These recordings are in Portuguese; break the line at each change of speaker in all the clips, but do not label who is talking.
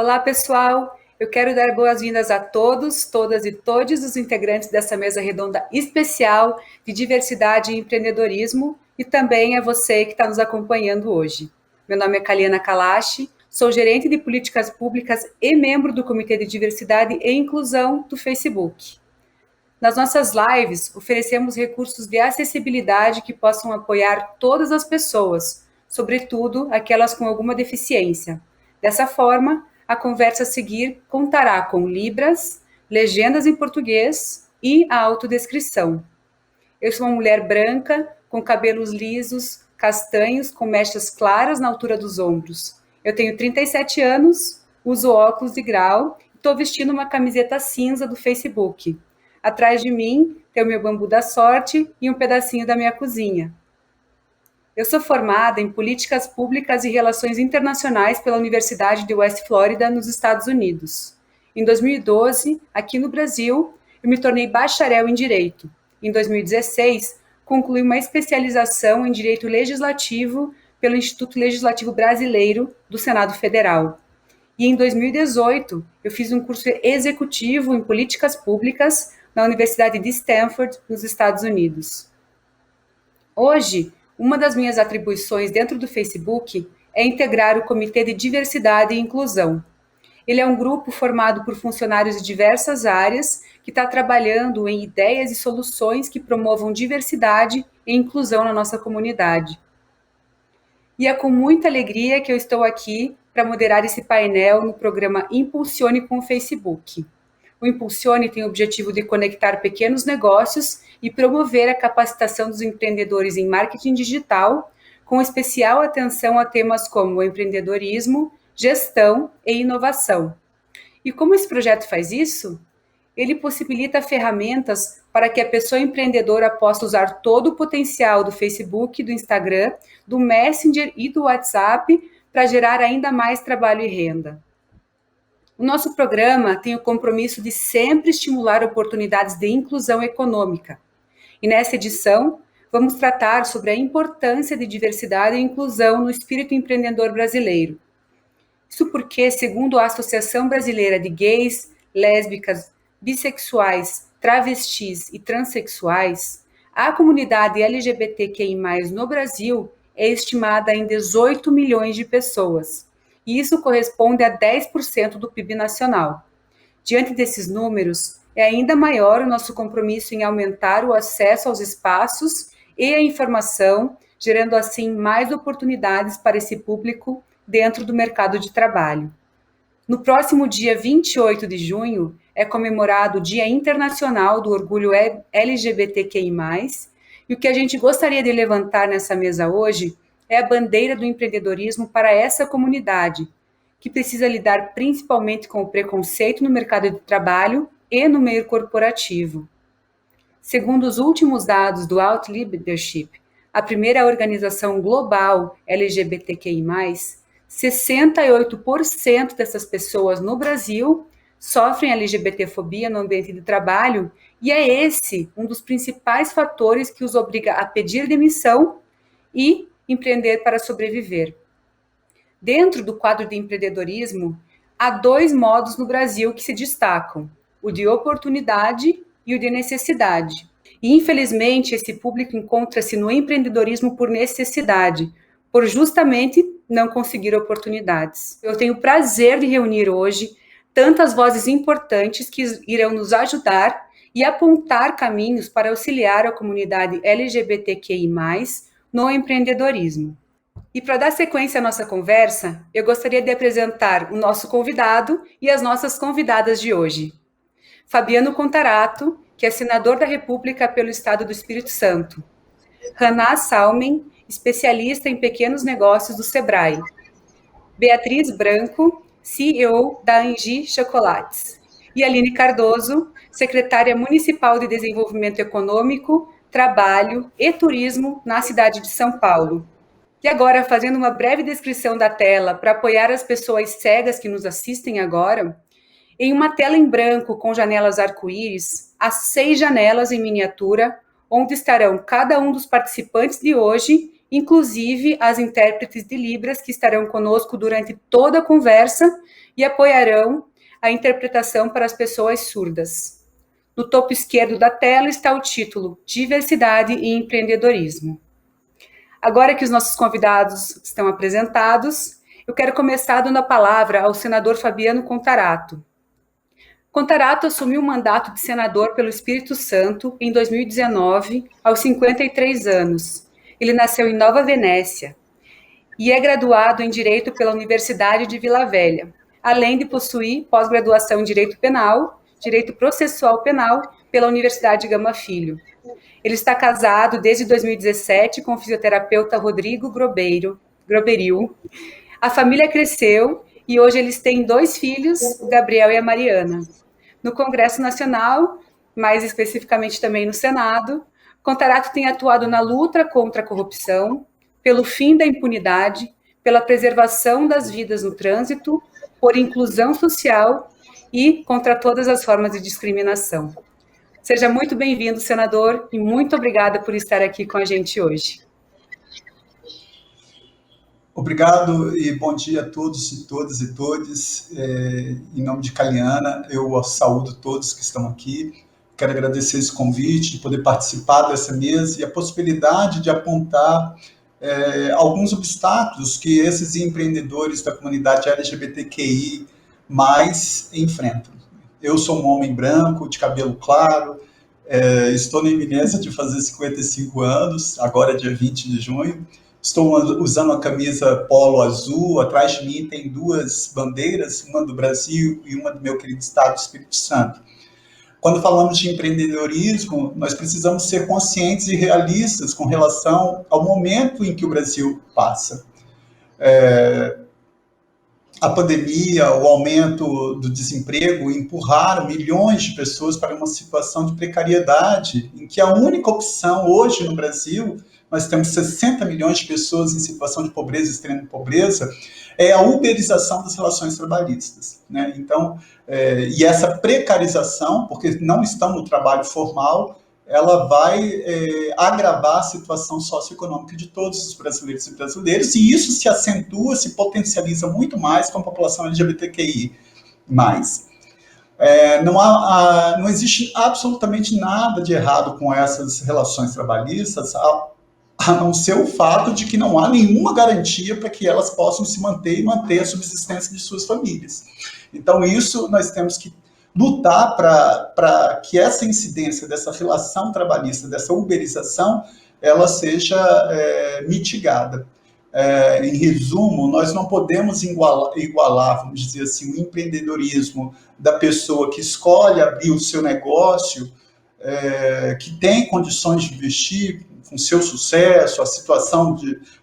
Olá, pessoal! Eu quero dar boas-vindas a todos, todas e todos os integrantes dessa mesa redonda especial de diversidade e empreendedorismo e também a você que está nos acompanhando hoje. Meu nome é Kaliana Kalashi, sou gerente de políticas públicas e membro do Comitê de Diversidade e Inclusão do Facebook. Nas nossas lives, oferecemos recursos de acessibilidade que possam apoiar todas as pessoas, sobretudo aquelas com alguma deficiência. Dessa forma, a conversa a seguir contará com libras, legendas em português e a autodescrição. Eu sou uma mulher branca, com cabelos lisos, castanhos, com mechas claras na altura dos ombros. Eu tenho 37 anos, uso óculos de grau e estou vestindo uma camiseta cinza do Facebook. Atrás de mim tem o meu bambu da sorte e um pedacinho da minha cozinha. Eu sou formada em Políticas Públicas e Relações Internacionais pela Universidade de West Florida, nos Estados Unidos. Em 2012, aqui no Brasil, eu me tornei bacharel em Direito. Em 2016, concluí uma especialização em Direito Legislativo pelo Instituto Legislativo Brasileiro do Senado Federal. E em 2018, eu fiz um curso executivo em Políticas Públicas na Universidade de Stanford, nos Estados Unidos. Hoje, uma das minhas atribuições dentro do Facebook é integrar o Comitê de Diversidade e Inclusão. Ele é um grupo formado por funcionários de diversas áreas que está trabalhando em ideias e soluções que promovam diversidade e inclusão na nossa comunidade. E é com muita alegria que eu estou aqui para moderar esse painel no programa Impulsione com o Facebook. O Impulsione tem o objetivo de conectar pequenos negócios e promover a capacitação dos empreendedores em marketing digital, com especial atenção a temas como o empreendedorismo, gestão e inovação. E como esse projeto faz isso? Ele possibilita ferramentas para que a pessoa empreendedora possa usar todo o potencial do Facebook, do Instagram, do Messenger e do WhatsApp para gerar ainda mais trabalho e renda. O nosso programa tem o compromisso de sempre estimular oportunidades de inclusão econômica. E nessa edição, vamos tratar sobre a importância de diversidade e inclusão no espírito empreendedor brasileiro. Isso porque, segundo a Associação Brasileira de Gays, Lésbicas, Bissexuais, Travestis e Transsexuais, a comunidade LGBTQI+, no Brasil é estimada em 18 milhões de pessoas. E isso corresponde a 10% do PIB nacional. Diante desses números, é ainda maior o nosso compromisso em aumentar o acesso aos espaços e à informação, gerando assim mais oportunidades para esse público dentro do mercado de trabalho. No próximo dia 28 de junho, é comemorado o Dia Internacional do Orgulho LGBTQI+, e o que a gente gostaria de levantar nessa mesa hoje é a bandeira do empreendedorismo para essa comunidade, que precisa lidar principalmente com o preconceito no mercado de trabalho e no meio corporativo. Segundo os últimos dados do Out Leadership, a primeira organização global LGBTQI+, 68% dessas pessoas no Brasil sofrem LGBTfobia no ambiente de trabalho, e é esse um dos principais fatores que os obriga a pedir demissão e empreender para sobreviver. Dentro do quadro de empreendedorismo, há dois modos no Brasil que se destacam: o de oportunidade e o de necessidade. E, infelizmente, esse público encontra-se no empreendedorismo por necessidade, por justamente não conseguir oportunidades. Eu tenho o prazer de reunir hoje tantas vozes importantes que irão nos ajudar e apontar caminhos para auxiliar a comunidade LGBTQI+, no empreendedorismo. E para dar sequência à nossa conversa, eu gostaria de apresentar o nosso convidado e as nossas convidadas de hoje. Fabiano Contarato, que é senador da República pelo Estado do Espírito Santo. Haná Salmen, especialista em pequenos negócios do Sebrae. Beatriz Branco, CEO da Angi Chocolates. E Aline Cardoso, secretária municipal de Desenvolvimento Econômico, Trabalho e Turismo na cidade de São Paulo. E agora, fazendo uma breve descrição da tela para apoiar as pessoas cegas que nos assistem agora, em uma tela em branco com janelas arco-íris, há 6 janelas em miniatura, onde estarão cada um dos participantes de hoje inclusive as intérpretes de Libras que estarão conosco durante toda a conversa e apoiarão a interpretação para as pessoas surdas. No topo esquerdo da tela está o título Diversidade e Empreendedorismo. Agora que os nossos convidados estão apresentados, eu quero começar dando a palavra ao senador Fabiano Contarato. Contarato assumiu o mandato de senador pelo Espírito Santo em 2019, aos 53 anos. Ele nasceu em Nova Venécia e é graduado em Direito pela Universidade de Vila Velha, além de possuir pós-graduação em Direito Penal, Direito Processual Penal pela Universidade Gama Filho. Ele está casado desde 2017 com o fisioterapeuta Rodrigo Groberil. A família cresceu e hoje eles têm 2 filhos, o Gabriel e a Mariana. No Congresso Nacional, mais especificamente também no Senado, Contarato tem atuado na luta contra a corrupção, pelo fim da impunidade, pela preservação das vidas no trânsito, por inclusão social e contra todas as formas de discriminação. Seja muito bem-vindo, senador, e muito obrigada por estar aqui com a gente hoje.
Obrigado e bom dia a todos e todas e todes. Em nome de Caliana, eu saúdo todos que estão aqui. Quero agradecer esse convite, de poder participar dessa mesa e a possibilidade de apontar alguns obstáculos que esses empreendedores da comunidade LGBTQI mais enfrentam. Eu sou um homem branco, de cabelo claro, estou na iminência de fazer 55 anos, agora dia 20 de junho. Estou usando uma camisa polo azul, atrás de mim tem 2 bandeiras, uma do Brasil e uma do meu querido estado do Espírito Santo. Quando falamos de empreendedorismo, nós precisamos ser conscientes e realistas com relação ao momento em que o Brasil passa. A pandemia, o aumento do desemprego empurraram milhões de pessoas para uma situação de precariedade, em que a única opção hoje no Brasil, nós temos 60 milhões de pessoas em situação de pobreza, extrema pobreza, é a uberização das relações trabalhistas, né? Então, e essa precarização, porque não estão no trabalho formal, ela vai agravar a situação socioeconômica de todos os brasileiros e brasileiras, e isso se acentua, se potencializa muito mais com a população LGBTQI+. Não existe absolutamente nada de errado com essas relações trabalhistas, a não ser o fato de que não há nenhuma garantia para que elas possam se manter e manter a subsistência de suas famílias. Então, isso nós temos que lutar para que essa incidência dessa relação trabalhista, dessa uberização, ela seja mitigada. Em resumo, nós não podemos igualar, vamos dizer assim, o empreendedorismo da pessoa que escolhe abrir o seu negócio, que tem condições de investir, com seu sucesso,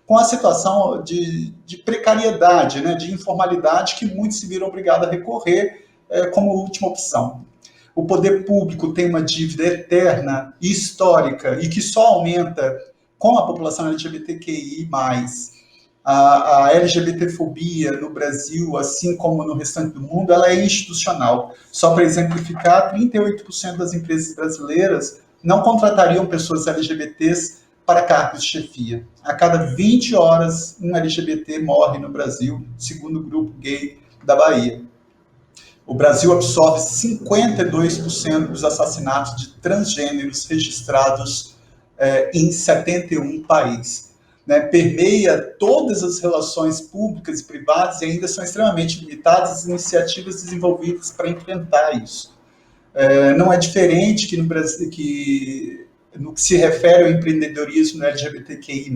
com a situação de precariedade, né, de informalidade que muitos se viram obrigados a recorrer como última opção. O poder público tem uma dívida eterna e histórica e que só aumenta com a população LGBTQI+. A LGBTfobia no Brasil, assim como no restante do mundo, ela é institucional. Só para exemplificar, 38% das empresas brasileiras não contratariam pessoas LGBTs para cargos de chefia. A cada 20 horas, um LGBT morre no Brasil, segundo o grupo gay da Bahia. O Brasil absorve 52% dos assassinatos de transgêneros registrados em 71 países. Né? Permeia todas as relações públicas e privadas e ainda são extremamente limitadas as iniciativas desenvolvidas para enfrentar isso. Não é diferente que no Brasil, no que se refere ao empreendedorismo no LGBTQI+,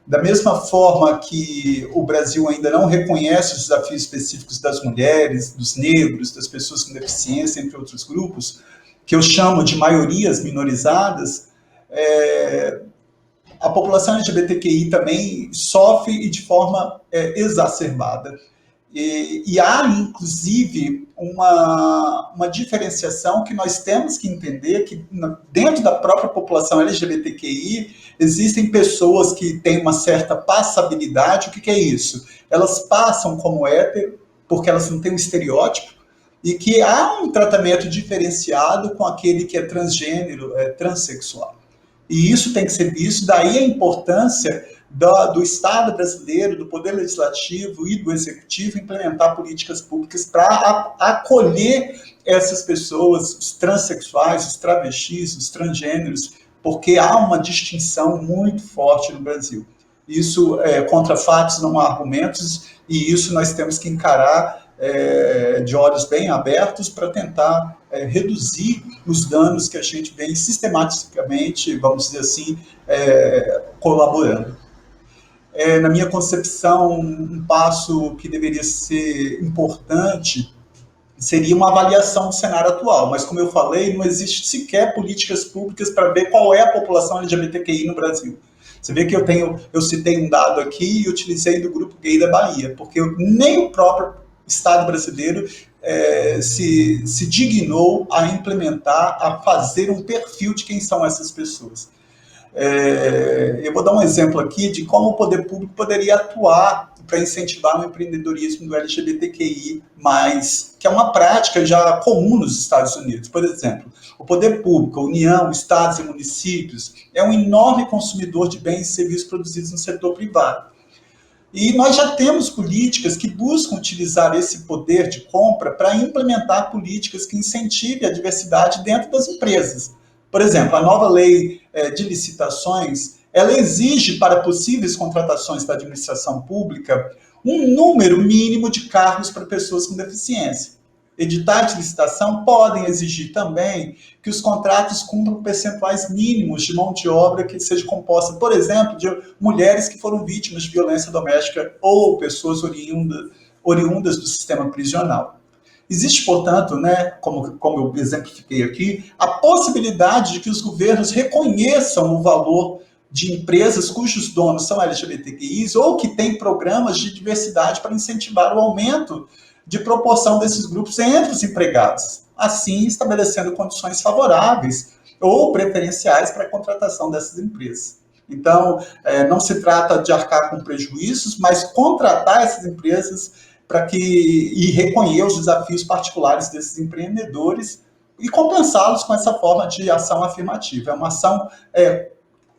da mesma forma que o Brasil ainda não reconhece os desafios específicos das mulheres, dos negros, das pessoas com deficiência, entre outros grupos, que eu chamo de maiorias minorizadas, a população LGBTQI também sofre e de forma exacerbada. E há, inclusive, uma diferenciação que nós temos que entender que dentro da própria população LGBTQI existem pessoas que têm uma certa passabilidade. O que é isso? Elas passam como hétero porque elas não têm um estereótipo e que há um tratamento diferenciado com aquele que é transgênero, transexual. E isso tem que ser visto, daí a importância do Estado brasileiro, do Poder Legislativo e do Executivo implementar políticas públicas para acolher essas pessoas, os transexuais, os travestis, os transgêneros, porque há uma distinção muito forte no Brasil. Isso, contra fatos, não há argumentos, e isso nós temos que encarar de olhos bem abertos para tentar reduzir os danos que a gente vem sistematicamente, vamos dizer assim, colaborando. Na minha concepção, um passo que deveria ser importante seria uma avaliação do cenário atual, mas como eu falei, não existe sequer políticas públicas para ver qual é a população LGBTQI no Brasil. Você vê que eu citei um dado aqui e utilizei do grupo gay da Bahia, porque nem o próprio Estado brasileiro se dignou a implementar, a fazer um perfil de quem são essas pessoas. Eu vou dar um exemplo aqui de como o poder público poderia atuar para incentivar o empreendedorismo do LGBTQI+, que é uma prática já comum nos Estados Unidos. Por exemplo, o poder público, a União, estados e municípios, é um enorme consumidor de bens e serviços produzidos no setor privado. E nós já temos políticas que buscam utilizar esse poder de compra para implementar políticas que incentivem a diversidade dentro das empresas. Por exemplo, a nova lei de licitações, ela exige para possíveis contratações da administração pública um número mínimo de cargos para pessoas com deficiência. Editais de licitação podem exigir também que os contratos cumpram percentuais mínimos de mão de obra que seja composta, por exemplo, de mulheres que foram vítimas de violência doméstica ou pessoas oriundas do sistema prisional. Existe, portanto, como eu exemplifiquei aqui, a possibilidade de que os governos reconheçam o valor de empresas cujos donos são LGBTQIs ou que têm programas de diversidade para incentivar o aumento de proporção desses grupos entre os empregados, assim estabelecendo condições favoráveis ou preferenciais para a contratação dessas empresas. Então, não se trata de arcar com prejuízos, mas contratar essas empresas e reconhecer os desafios particulares desses empreendedores e compensá-los com essa forma de ação afirmativa. É uma ação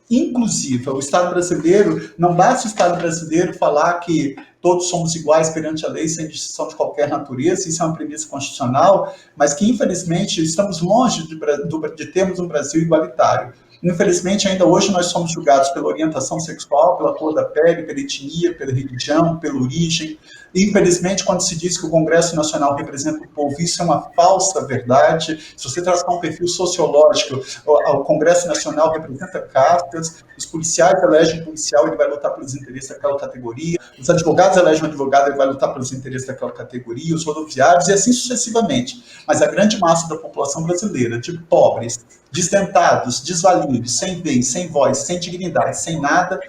inclusiva. O Estado brasileiro, não basta o Estado brasileiro falar que todos somos iguais perante a lei, sem distinção de qualquer natureza, isso é uma premissa constitucional, mas que, infelizmente, estamos longe de termos um Brasil igualitário. Infelizmente, ainda hoje nós somos julgados pela orientação sexual, pela cor da pele, pela etnia, pela religião, pela origem. Infelizmente, quando se diz que o Congresso Nacional representa o povo, isso é uma falsa verdade. Se você traçar um perfil sociológico, o Congresso Nacional representa castas, os policiais elegem um policial, ele vai lutar pelos interesses daquela categoria, os advogados elegem um advogado, ele vai lutar pelos interesses daquela categoria, os rodoviários, e assim sucessivamente. Mas a grande massa da população brasileira, de pobres, desdentados, desvalidos, sem bens, sem voz, sem dignidade, sem nada,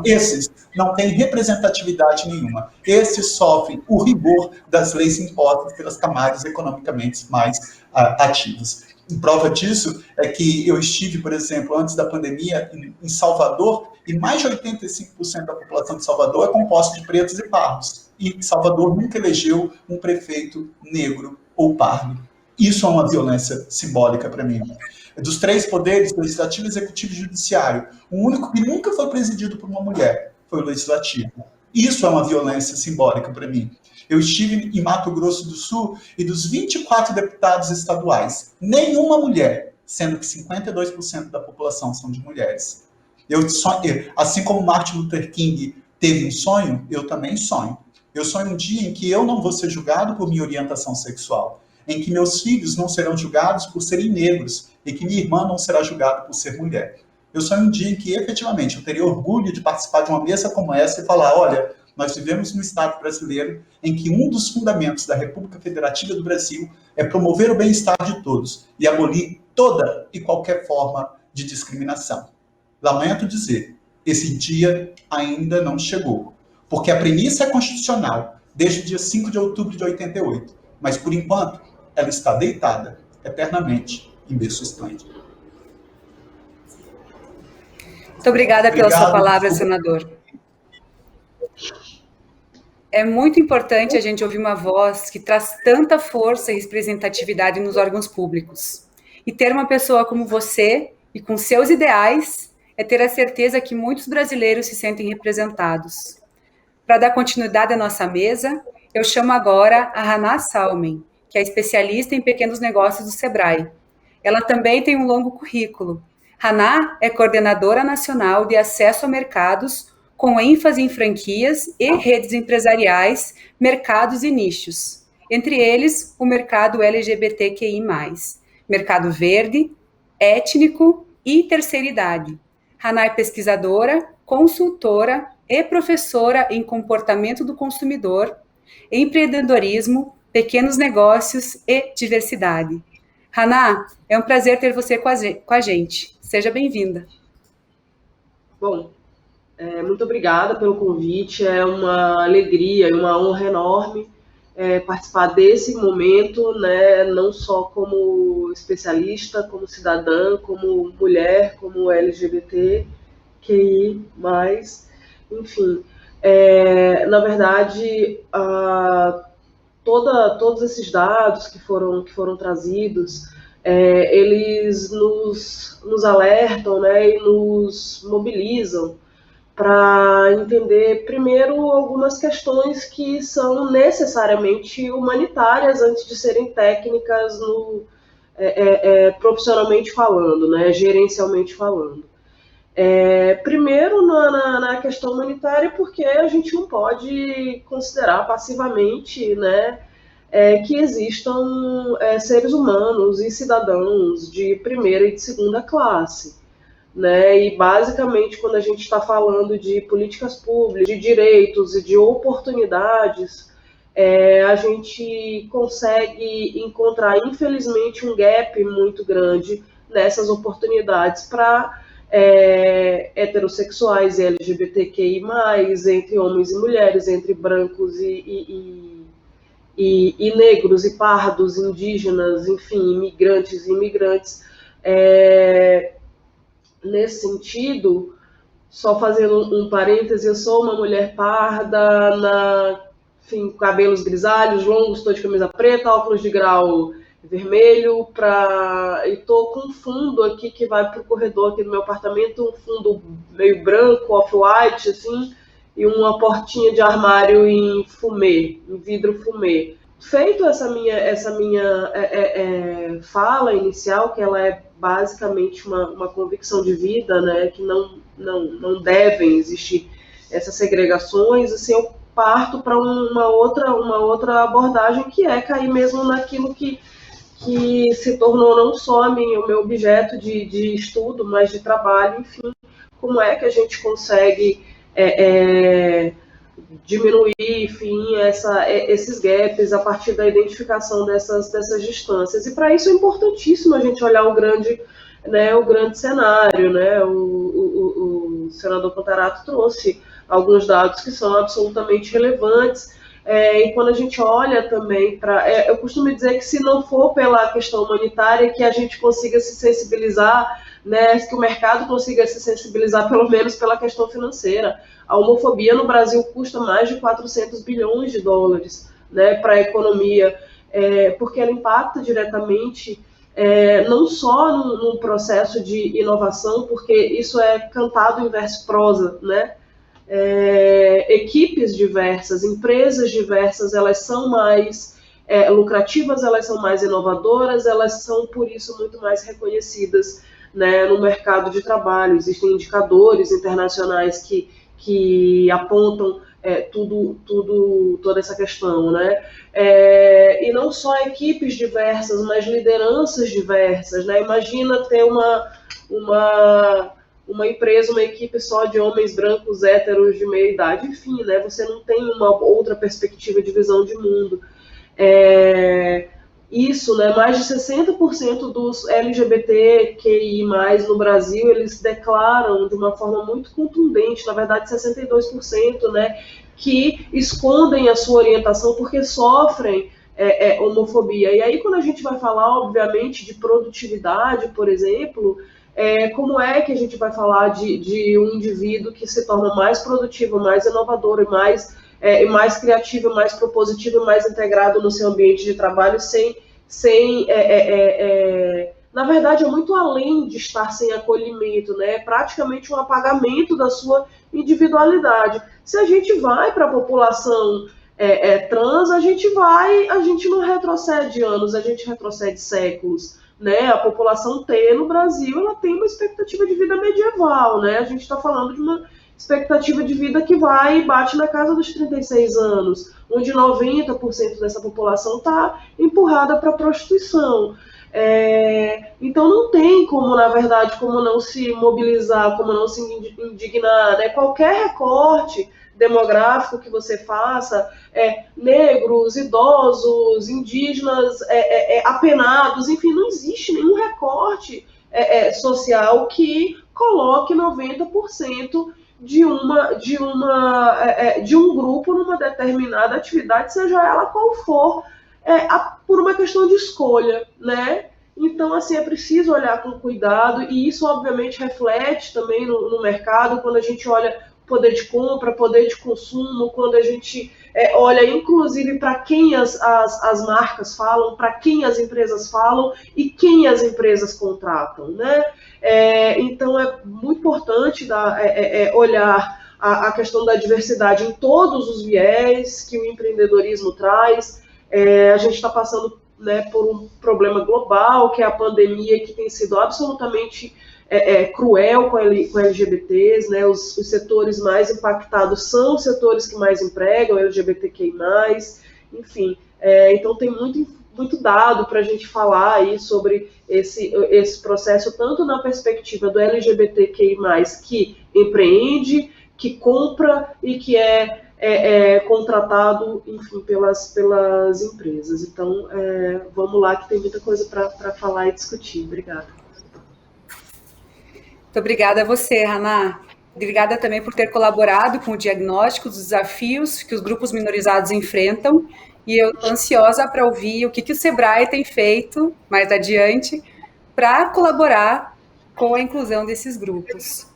esses não têm representatividade nenhuma. Esses sofrem o rigor das leis impostas pelas camadas economicamente mais ativas. E prova disso é que eu estive, por exemplo, antes da pandemia, em Salvador, e mais de 85% da população de Salvador é composta de pretos e pardos. E Salvador nunca elegeu um prefeito negro ou pardo. Isso é uma violência simbólica para mim. Dos três poderes, legislativo, executivo e judiciário, o único que nunca foi presidido por uma mulher foi o legislativo. Isso é uma violência simbólica para mim. Eu estive em Mato Grosso do Sul e dos 24 deputados estaduais, nenhuma mulher, sendo que 52% da população são de mulheres. Assim como Martin Luther King teve um sonho, eu também sonho. Eu sonho um dia em que eu não vou ser julgado por minha orientação sexual, em que meus filhos não serão julgados por serem negros e que minha irmã não será julgada por ser mulher. Eu sonho um dia em que, efetivamente, eu teria orgulho de participar de uma mesa como essa e falar, olha, nós vivemos no Estado brasileiro em que um dos fundamentos da República Federativa do Brasil é promover o bem-estar de todos e abolir toda e qualquer forma de discriminação. Lamento dizer, esse dia ainda não chegou, porque a premissa é constitucional desde o dia 5 de outubro de 88, mas, por enquanto, ela está deitada eternamente em berço esplêndido.
Muito obrigada pela sua palavra, senador. É muito importante a gente ouvir uma voz que traz tanta força e representatividade nos órgãos públicos. E ter uma pessoa como você, e com seus ideais, é ter a certeza que muitos brasileiros se sentem representados. Para dar continuidade à nossa mesa, eu chamo agora a Haná Salmen, que é especialista em pequenos negócios do Sebrae. Ela também tem um longo currículo. Haná é coordenadora nacional de acesso a mercados, com ênfase em franquias e redes empresariais, mercados e nichos. Entre eles, o mercado LGBTQI+, mercado verde, étnico e terceira idade. Haná é pesquisadora, consultora e professora em comportamento do consumidor, empreendedorismo, pequenos negócios e diversidade. Haná, é um prazer ter você com a gente. Seja bem-vinda.
Bom, muito obrigada pelo convite. É uma alegria e uma honra enorme participar desse momento, né, não só como especialista, como cidadã, como mulher, como LGBT, enfim. Na verdade, todos esses dados que foram trazidos, eles nos alertam, né, e nos mobilizam para entender, primeiro, algumas questões que são necessariamente humanitárias antes de serem técnicas profissionalmente falando, né, gerencialmente falando. Primeiro, na questão humanitária, porque a gente não pode considerar passivamente, né, que existam seres humanos e cidadãos de primeira e de segunda classe. Né? E, basicamente, quando a gente está falando de políticas públicas, de direitos e de oportunidades, a gente consegue encontrar, infelizmente, um gap muito grande nessas oportunidades para heterossexuais e LGBTQI+, entre homens e mulheres, entre brancos e negros e pardos, indígenas, enfim, imigrantes e imigrantes. Nesse sentido, só fazendo um parêntese, eu sou uma mulher parda, enfim, cabelos grisalhos, longos, estou de camisa preta, óculos de grau vermelho, e estou com um fundo aqui que vai para o corredor aqui do meu apartamento, um fundo meio branco, off-white, assim, e uma portinha de armário em vidro fumê. Feito essa minha fala inicial, que ela é basicamente uma convicção de vida, né, que não devem existir essas segregações, assim, eu parto para uma outra abordagem, que é cair mesmo naquilo que se tornou não só o meu objeto de estudo, mas de trabalho, enfim, como é que a gente consegue diminuir, enfim, esses gaps a partir da identificação dessas distâncias. E para isso é importantíssimo a gente olhar o grande cenário, né? O senador Contarato trouxe alguns dados que são absolutamente relevantes. E quando a gente olha também para... eu costumo dizer que se não for pela questão humanitária, que a gente consiga se sensibilizar, né, que o mercado consiga se sensibilizar pelo menos pela questão financeira. A homofobia no Brasil custa mais de 400 bilhões de dólares, né, para a economia, porque ela impacta diretamente não só no processo de inovação, porque isso é cantado em verso prosa, né? Equipes diversas, empresas diversas, elas são mais lucrativas, elas são mais inovadoras, elas são, por isso, muito mais reconhecidas, né, no mercado de trabalho. Existem indicadores internacionais que apontam toda essa questão, né? E não só equipes diversas, mas lideranças diversas, né? Imagina ter uma empresa, uma equipe só de homens brancos, héteros, de meia idade, enfim, né? Você não tem uma outra perspectiva de visão de mundo. Isso, né? Mais de 60% dos LGBTQI+, no Brasil, eles declaram de uma forma muito contundente, na verdade 62%, né, que escondem a sua orientação porque sofrem homofobia. E aí, quando a gente vai falar, obviamente, de produtividade, por exemplo, como é que a gente vai falar de um indivíduo que se torna mais produtivo, mais inovador e mais criativo, mais propositivo e mais integrado no seu ambiente de trabalho sem na verdade é muito além de estar sem acolhimento, né? É praticamente um apagamento da sua individualidade. Se a gente vai para a população trans, a gente não retrocede anos, a gente retrocede séculos. Né? A população T no Brasil, ela tem uma expectativa de vida medieval, né? A gente está falando de uma expectativa de vida que vai e bate na casa dos 36 anos, onde 90% dessa população está empurrada para a prostituição. Então não tem como, na verdade, como não se mobilizar, como não se indignar, né? Qualquer recorte demográfico que você faça, negros, idosos, indígenas, apenados, enfim, não existe nenhum recorte social que coloque 90% de um grupo numa determinada atividade, seja ela qual for, por uma questão de escolha, né? Então, assim, é preciso olhar com cuidado, e isso, obviamente, reflete também no mercado, quando a gente olha poder de compra, poder de consumo, quando a gente olha, inclusive, para quem as marcas falam, para quem as empresas falam e quem as empresas contratam, né? Então, é muito importante olhar a questão da diversidade em todos os viés que o empreendedorismo traz. A gente está passando, né, por um problema global, que é a pandemia, que tem sido absolutamente cruel com LGBTs, né? Os setores mais impactados são os setores que mais empregam LGBTQI+, enfim. Então tem muito dado para a gente falar aí sobre esse processo, tanto na perspectiva do LGBTQI+, que empreende, que compra e que é contratado, enfim, pelas empresas. Então, vamos lá, que tem muita coisa para falar e discutir. Obrigada.
Muito obrigada a você, Haná. Obrigada também por ter colaborado com o diagnóstico dos desafios que os grupos minorizados enfrentam. E eu estou ansiosa para ouvir o que o Sebrae tem feito mais adiante para colaborar com a inclusão desses grupos.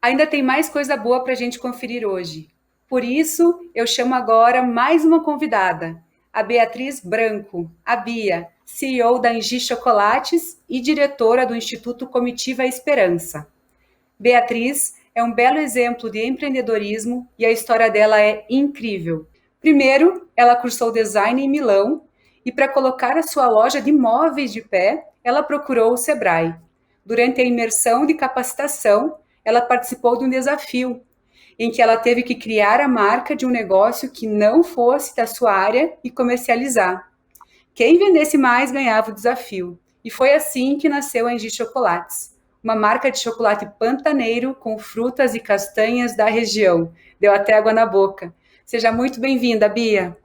Ainda tem mais coisa boa para a gente conferir hoje. Por isso, eu chamo agora mais uma convidada, a Beatriz Branco, a Bia, CEO da Engie Chocolates e diretora do Instituto Comitiva Esperança. Beatriz é um belo exemplo de empreendedorismo e a história dela é incrível. Primeiro, ela cursou design em Milão e, para colocar a sua loja de móveis de pé, ela procurou o Sebrae. Durante a imersão de capacitação, ela participou de um desafio em que ela teve que criar a marca de um negócio que não fosse da sua área e comercializar. Quem vendesse mais ganhava o desafio. E foi assim que nasceu a Engie Chocolates, uma marca de chocolate pantaneiro com frutas e castanhas da região. Deu até água na boca. Seja muito bem-vinda, Bia.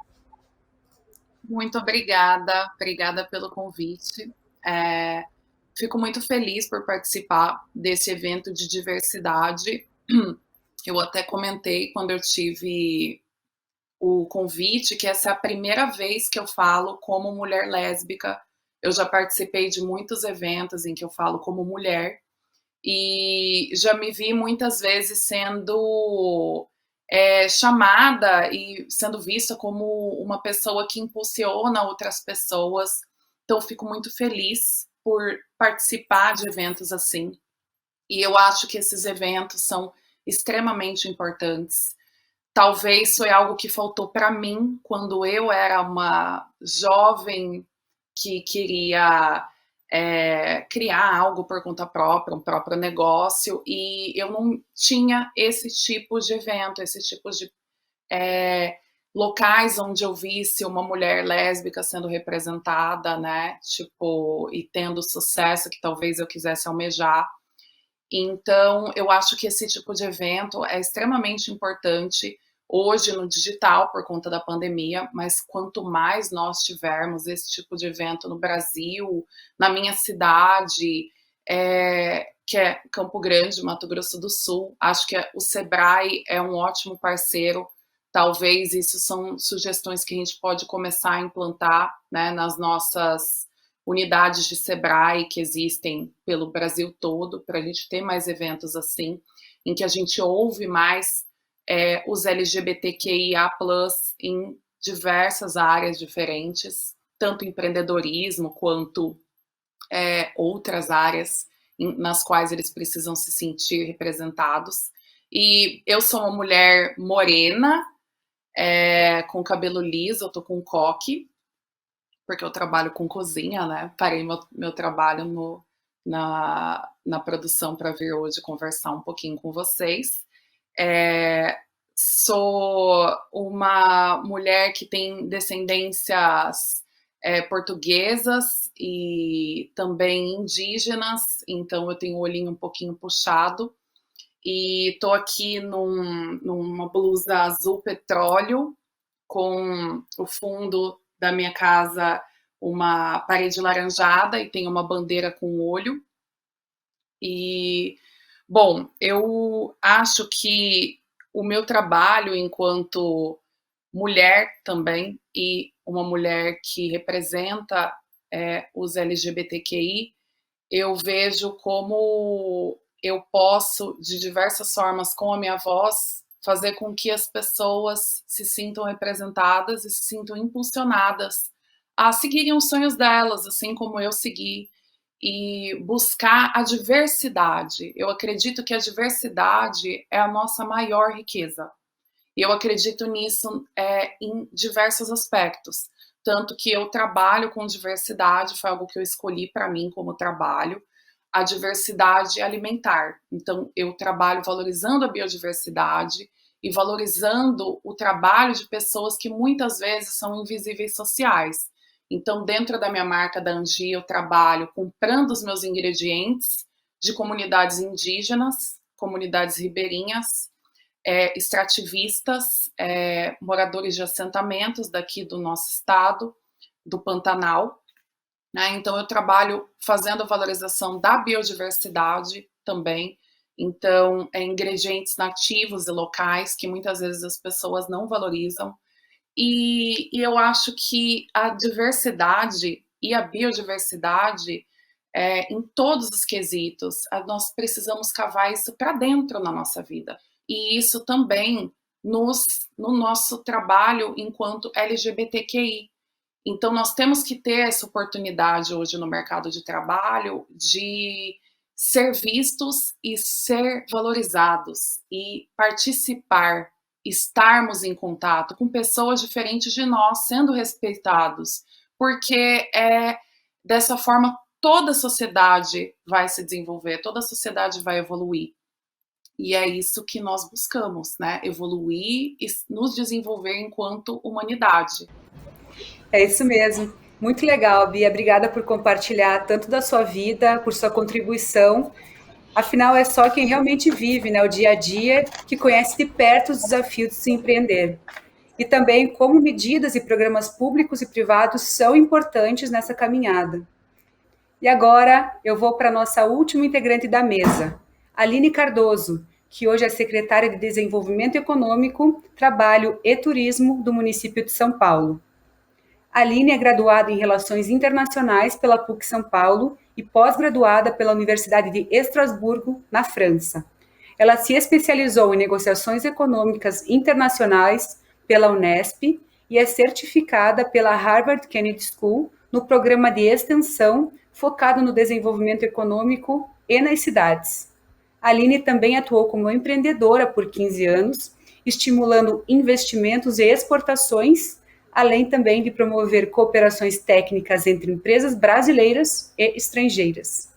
Muito obrigada pelo convite. Fico muito feliz por participar desse evento de diversidade. Eu até comentei quando eu tive o convite que essa é a primeira vez que eu falo como mulher lésbica. Eu já participei de muitos eventos em que eu falo como mulher e já me vi muitas vezes sendo chamada e sendo vista como uma pessoa que impulsiona outras pessoas. Então, fico muito feliz por participar de eventos assim. E eu acho que esses eventos são extremamente importantes. Talvez foi algo que faltou para mim quando eu era uma jovem que queria criar algo por conta própria, um próprio negócio, e eu não tinha esse tipo de evento, esse tipo de locais onde eu visse uma mulher lésbica sendo representada, né, tipo, e tendo o sucesso que talvez eu quisesse almejar. Então, eu acho que esse tipo de evento é extremamente importante hoje no digital por conta da pandemia, mas quanto mais nós tivermos esse tipo de evento no Brasil, na minha cidade, que é Campo Grande, Mato Grosso do Sul, acho que o Sebrae é um ótimo parceiro. Talvez isso são sugestões que a gente pode começar a implantar, né, nas nossas unidades de Sebrae que existem pelo Brasil todo, para a gente ter mais eventos assim, em que a gente ouve mais os LGBTQIA+, em diversas áreas diferentes, tanto empreendedorismo quanto outras áreas nas quais eles precisam se sentir representados. E eu sou uma mulher morena, com cabelo liso, eu tô com coque, porque eu trabalho com cozinha, né? Parei meu trabalho na produção para vir hoje conversar um pouquinho com vocês. Sou uma mulher que tem descendências portuguesas e também indígenas, então eu tenho o olhinho um pouquinho puxado. E estou aqui numa blusa azul petróleo, com o fundo da minha casa uma parede laranjada e tem uma bandeira com olho. E, bom, eu acho que o meu trabalho enquanto mulher também, e uma mulher que representa os LGBTQI, eu vejo como eu posso, de diversas formas, com a minha voz, fazer com que as pessoas se sintam representadas e se sintam impulsionadas a seguirem os sonhos delas, assim como eu segui, e buscar a diversidade. Eu acredito que a diversidade é a nossa maior riqueza. E eu acredito nisso em diversos aspectos. Tanto que eu trabalho com diversidade, foi algo que eu escolhi para mim como trabalho, a diversidade alimentar. Então, eu trabalho valorizando a biodiversidade e valorizando o trabalho de pessoas que muitas vezes são invisíveis sociais. Então, dentro da minha marca da Angie, eu trabalho comprando os meus ingredientes de comunidades indígenas, comunidades ribeirinhas, extrativistas, moradores de assentamentos daqui do nosso estado, do Pantanal. Né? Então, eu trabalho fazendo a valorização da biodiversidade também. Então, ingredientes nativos e locais que muitas vezes as pessoas não valorizam. E eu acho que a diversidade e a biodiversidade, em todos os quesitos, nós precisamos cavar isso para dentro na nossa vida. E isso também no nosso trabalho enquanto LGBTQI. Então, nós temos que ter essa oportunidade hoje no mercado de trabalho de ser vistos e ser valorizados e participar, estarmos em contato com pessoas diferentes de nós, sendo respeitados, porque dessa forma toda a sociedade vai se desenvolver, toda a sociedade vai evoluir. E é isso que nós buscamos, né? Evoluir e nos desenvolver enquanto humanidade.
É isso mesmo. Muito legal, Bia. Obrigada por compartilhar tanto da sua vida, por sua contribuição. Afinal, é só quem realmente vive, né, o dia a dia que conhece de perto os desafios de se empreender. E também como medidas e programas públicos e privados são importantes nessa caminhada. E agora eu vou para a nossa última integrante da mesa, Aline Cardoso, que hoje é secretária de Desenvolvimento Econômico, Trabalho e Turismo do município de São Paulo. A Aline é graduada em Relações Internacionais pela PUC São Paulo e pós-graduada pela Universidade de Estrasburgo, na França. Ela se especializou em negociações econômicas internacionais pela Unesp e é certificada pela Harvard Kennedy School no programa de extensão focado no desenvolvimento econômico e nas cidades. A Aline também atuou como empreendedora por 15 anos, estimulando investimentos e exportações, além também de promover cooperações técnicas entre empresas brasileiras e estrangeiras.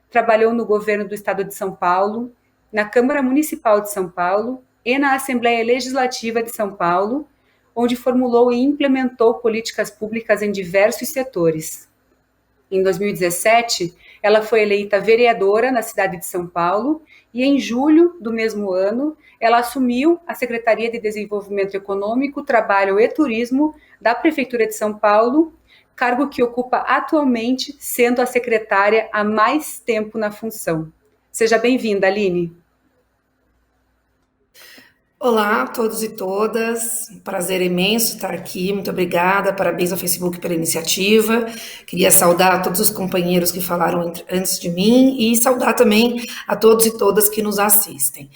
Trabalhou no governo do Estado de São Paulo, na Câmara Municipal de São Paulo e na Assembleia Legislativa de São Paulo, onde formulou e implementou políticas públicas em diversos setores. Em 2017, ela foi eleita vereadora na cidade de São Paulo e, em julho do mesmo ano, ela assumiu a Secretaria de Desenvolvimento Econômico, Trabalho e Turismo da Prefeitura de São Paulo, cargo que ocupa atualmente, sendo a secretária há mais tempo na função. Seja bem-vinda, Aline.
Olá a todos e todas, um prazer imenso estar aqui, muito obrigada, parabéns ao Facebook pela iniciativa, queria saudar todos os companheiros que falaram antes de mim e saudar também a todos e todas que nos assistem.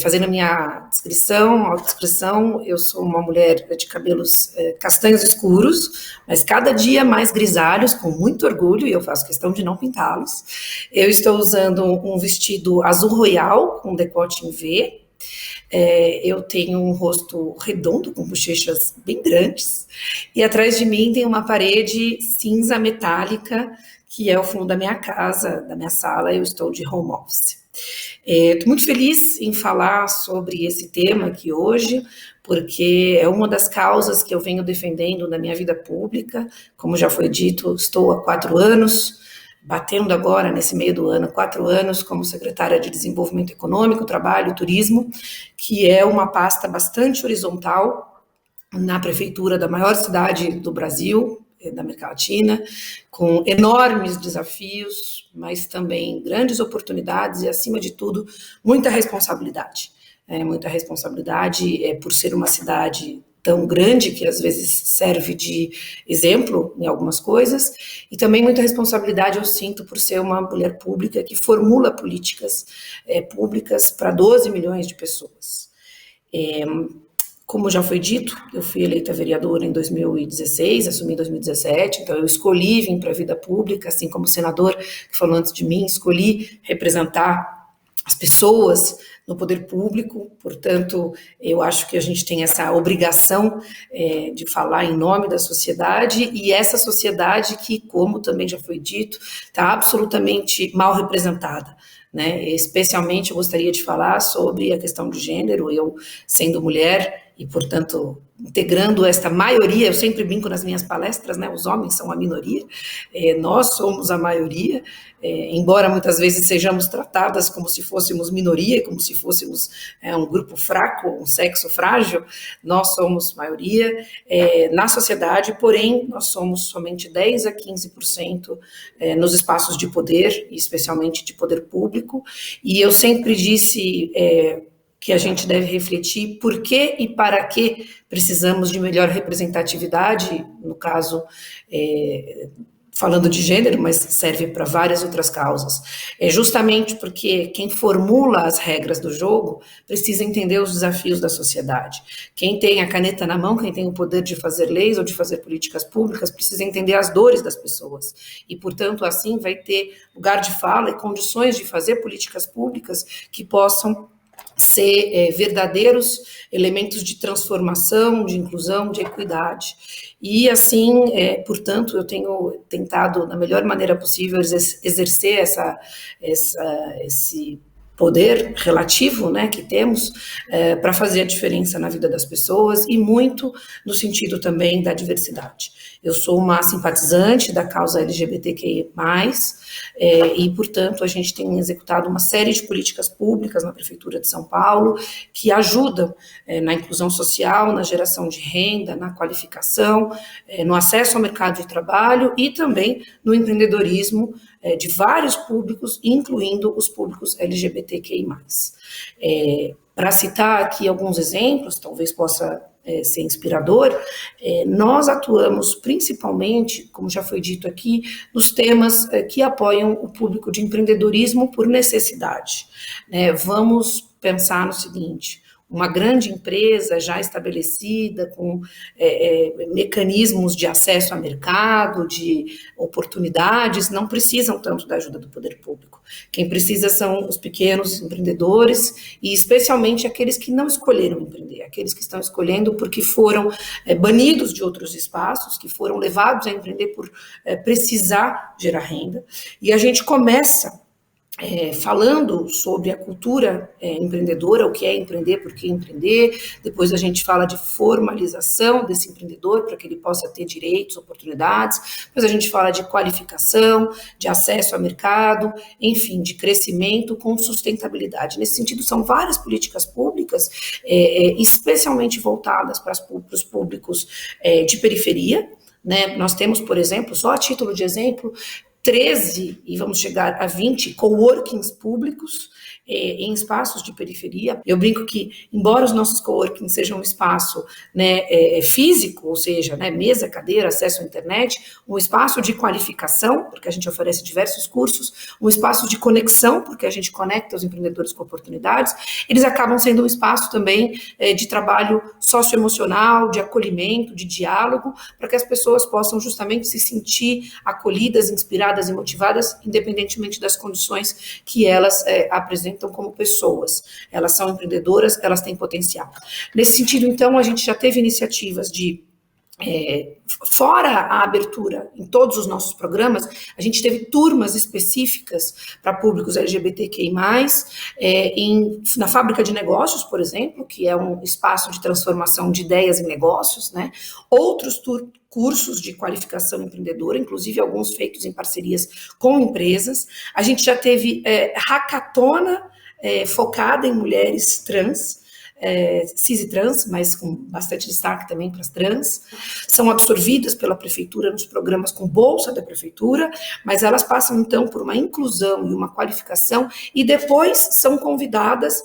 Fazendo a minha descrição, eu sou uma mulher de cabelos castanhos escuros, mas cada dia mais grisalhos, com muito orgulho, e eu faço questão de não pintá-los. Eu estou usando um vestido azul royal, com decote em V. Eu tenho um rosto redondo, com bochechas bem grandes, e atrás de mim tem uma parede cinza metálica, que é o fundo da minha casa, da minha sala. Eu estou de home office. Estou muito feliz em falar sobre esse tema aqui hoje, porque é uma das causas que eu venho defendendo na minha vida pública. Como já foi dito, estou há 4 anos, batendo agora, nesse meio do ano, 4 anos como secretária de Desenvolvimento Econômico, Trabalho e Turismo, que é uma pasta bastante horizontal na prefeitura da maior cidade do Brasil, da América Latina, com enormes desafios, mas também grandes oportunidades e, acima de tudo, muita responsabilidade. Muita responsabilidade por ser uma cidade tão grande, que às vezes serve de exemplo em algumas coisas, e também muita responsabilidade eu sinto por ser uma mulher pública que formula políticas públicas para 12 milhões de pessoas. Como já foi dito, eu fui eleita vereadora em 2016, assumi em 2017, então eu escolhi vir para a vida pública, assim como o senador que falou antes de mim, escolhi representar as pessoas no poder público. Portanto, eu acho que a gente tem essa obrigação de falar em nome da sociedade, e essa sociedade que, como também já foi dito, está absolutamente mal representada, né? Especialmente eu gostaria de falar sobre a questão do gênero. Eu, sendo mulher e, portanto, integrando esta maioria, eu sempre brinco nas minhas palestras, né? Os homens são a minoria, nós somos a maioria, embora muitas vezes sejamos tratadas como se fôssemos minoria, como se fôssemos um grupo fraco, um sexo frágil, nós somos maioria na sociedade, porém nós somos somente 10 a 15% nos espaços de poder, especialmente de poder público, e eu sempre disse que a gente deve refletir por que e para que precisamos de melhor representatividade, no caso, falando de gênero, mas serve para várias outras causas. Justamente porque quem formula as regras do jogo precisa entender os desafios da sociedade. Quem tem a caneta na mão, quem tem o poder de fazer leis ou de fazer políticas públicas, precisa entender as dores das pessoas. E, portanto, assim vai ter lugar de fala e condições de fazer políticas públicas que possam ser verdadeiros elementos de transformação, de inclusão, de equidade. E assim, portanto, eu tenho tentado, da melhor maneira possível, exercer esse poder relativo, né, que temos para fazer a diferença na vida das pessoas, e muito no sentido também da diversidade. Eu sou uma simpatizante da causa LGBTQI+, e, portanto, a gente tem executado uma série de políticas públicas na Prefeitura de São Paulo que ajudam na inclusão social, na geração de renda, na qualificação, no acesso ao mercado de trabalho e também no empreendedorismo de vários públicos, incluindo os públicos LGBTQI+. Para citar aqui alguns exemplos, talvez possa ser inspirador, nós atuamos principalmente, como já foi dito aqui, nos temas que apoiam o público de empreendedorismo por necessidade. Vamos pensar no seguinte: uma grande empresa já estabelecida, com mecanismos de acesso a mercado, de oportunidades, não precisam tanto da ajuda do poder público. Quem precisa são os pequenos empreendedores, e especialmente aqueles que não escolheram empreender, aqueles que estão escolhendo porque foram banidos de outros espaços, que foram levados a empreender por precisar gerar renda. E a gente começa falando sobre a cultura empreendedora, o que é empreender, por que empreender. Depois a gente fala de formalização desse empreendedor para que ele possa ter direitos, oportunidades. Depois a gente fala de qualificação, de acesso ao mercado, enfim, de crescimento com sustentabilidade. Nesse sentido, são várias políticas públicas, especialmente voltadas para os públicos de periferia, né? Nós temos, por exemplo, só a título de exemplo, 13, e vamos chegar a 20, coworkings públicos, em espaços de periferia. Eu brinco que, embora os nossos coworkings sejam um espaço, né, físico, ou seja, né, mesa, cadeira, acesso à internet, um espaço de qualificação, porque a gente oferece diversos cursos, um espaço de conexão, porque a gente conecta os empreendedores com oportunidades, eles acabam sendo um espaço também de trabalho socioemocional, de acolhimento, de diálogo, para que as pessoas possam justamente se sentir acolhidas, inspiradas e motivadas, independentemente das condições que elas apresentam como pessoas. Elas são empreendedoras, elas têm potencial. Nesse sentido, então, a gente já teve iniciativas de fora a abertura em todos os nossos programas, a gente teve turmas específicas para públicos LGBTQI+, na Fábrica de Negócios, por exemplo, que é um espaço de transformação de ideias em negócios, né? Outros cursos de qualificação empreendedora, inclusive alguns feitos em parcerias com empresas. A gente já teve hackathona focada em mulheres trans, cis e trans, mas com bastante destaque também para as trans, são absorvidas pela prefeitura nos programas com bolsa da prefeitura, mas elas passam então por uma inclusão e uma qualificação e depois são convidadas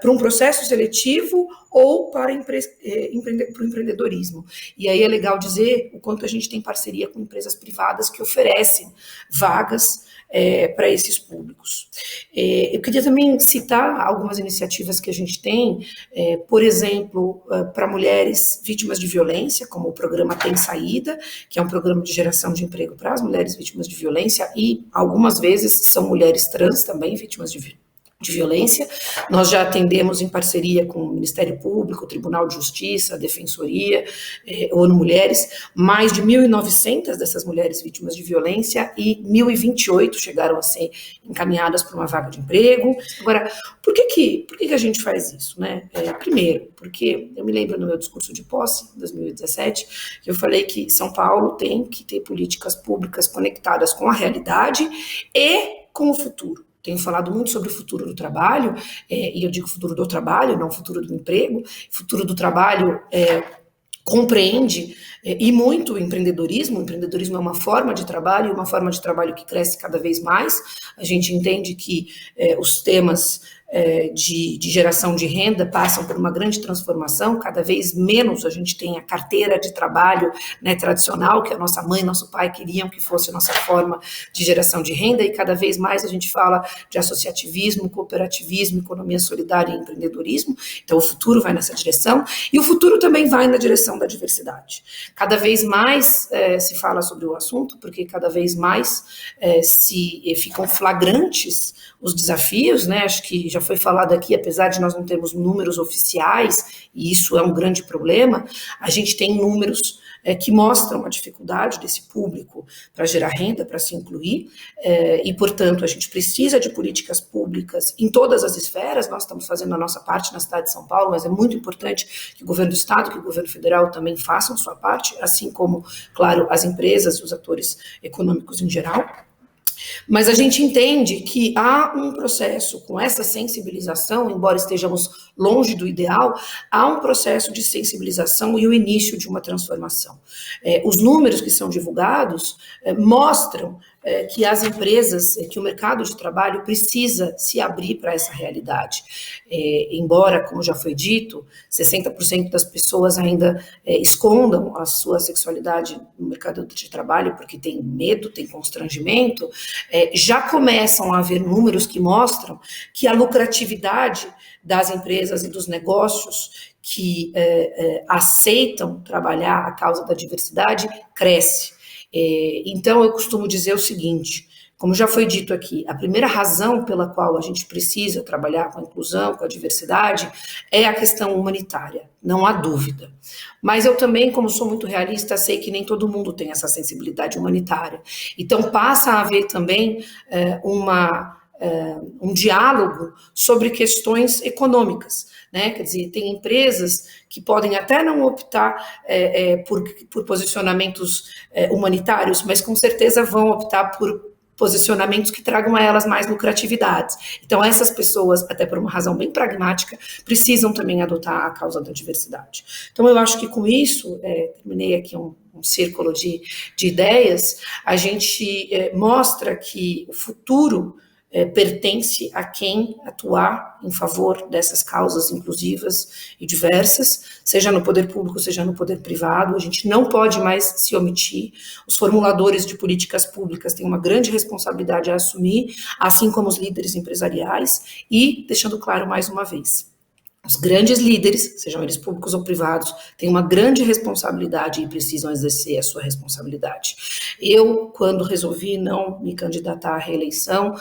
para um processo seletivo ou para o empreendedorismo. E aí é legal dizer o quanto a gente tem parceria com empresas privadas que oferecem vagas para esses públicos. Eu queria também citar algumas iniciativas que a gente tem, por exemplo, para mulheres vítimas de violência, como o programa Tem Saída, que é um programa de geração de emprego para as mulheres vítimas de violência e, algumas vezes, são mulheres trans também vítimas de violência. Nós já atendemos em parceria com o Ministério Público, o Tribunal de Justiça, a Defensoria, ONU Mulheres, mais de 1.900 dessas mulheres vítimas de violência e 1.028 chegaram a ser encaminhadas para uma vaga de emprego. Agora, por que a gente faz isso, né? Primeiro, porque eu me lembro no meu discurso de posse, em 2017, que eu falei que São Paulo tem que ter políticas públicas conectadas com a realidade e com o futuro. Tenho falado muito sobre o futuro do trabalho, e eu digo futuro do trabalho, não futuro do emprego. Futuro do trabalho compreende e muito o empreendedorismo. O empreendedorismo é uma forma de trabalho, e uma forma de trabalho que cresce cada vez mais. A gente entende que os temas de geração de renda passam por uma grande transformação, cada vez menos a gente tem a carteira de trabalho, né, tradicional, que a nossa mãe e nosso pai queriam que fosse a nossa forma de geração de renda, e cada vez mais a gente fala de associativismo, cooperativismo, economia solidária e empreendedorismo. Então o futuro vai nessa direção, e o futuro também vai na direção da diversidade. Cada vez mais se fala sobre o assunto, porque cada vez mais ficam flagrantes os desafios, né? Acho que já foi falado aqui, apesar de nós não termos números oficiais, e isso é um grande problema, a gente tem números que mostram a dificuldade desse público para gerar renda, para se incluir, e, portanto, a gente precisa de políticas públicas em todas as esferas. Nós estamos fazendo a nossa parte na cidade de São Paulo, mas é muito importante que o governo do Estado, que o governo federal também façam sua parte, assim como, claro, as empresas e os atores econômicos em geral. Mas a gente entende que há um processo com essa sensibilização, embora estejamos longe do ideal, há um processo de sensibilização e o início de uma transformação. Os números que são divulgados mostram que as empresas, que o mercado de trabalho precisa se abrir para essa realidade. Embora, como já foi dito, 60% das pessoas ainda escondam a sua sexualidade no mercado de trabalho porque tem medo, tem constrangimento, já começam a haver números que mostram que a lucratividade das empresas e dos negócios que aceitam trabalhar a causa da diversidade cresce. Então, eu costumo dizer o seguinte, como já foi dito aqui, a primeira razão pela qual a gente precisa trabalhar com a inclusão, com a diversidade, é a questão humanitária, não há dúvida. Mas eu também, como sou muito realista, sei que nem todo mundo tem essa sensibilidade humanitária. Então, passa a haver também um diálogo sobre questões econômicas, né? Quer dizer, tem empresas que podem até não optar por posicionamentos humanitários, mas com certeza vão optar por posicionamentos que tragam a elas mais lucratividades. Então, essas pessoas, até por uma razão bem pragmática, precisam também adotar a causa da diversidade. Então, eu acho que com isso, terminei aqui um círculo de ideias, a gente mostra que o futuro pertence a quem atuar em favor dessas causas inclusivas e diversas, seja no poder público, seja no poder privado. A gente não pode mais se omitir. Os formuladores de políticas públicas têm uma grande responsabilidade a assumir, assim como os líderes empresariais, e, deixando claro mais uma vez, os grandes líderes, sejam eles públicos ou privados, têm uma grande responsabilidade e precisam exercer a sua responsabilidade. Eu, quando resolvi não me candidatar à reeleição,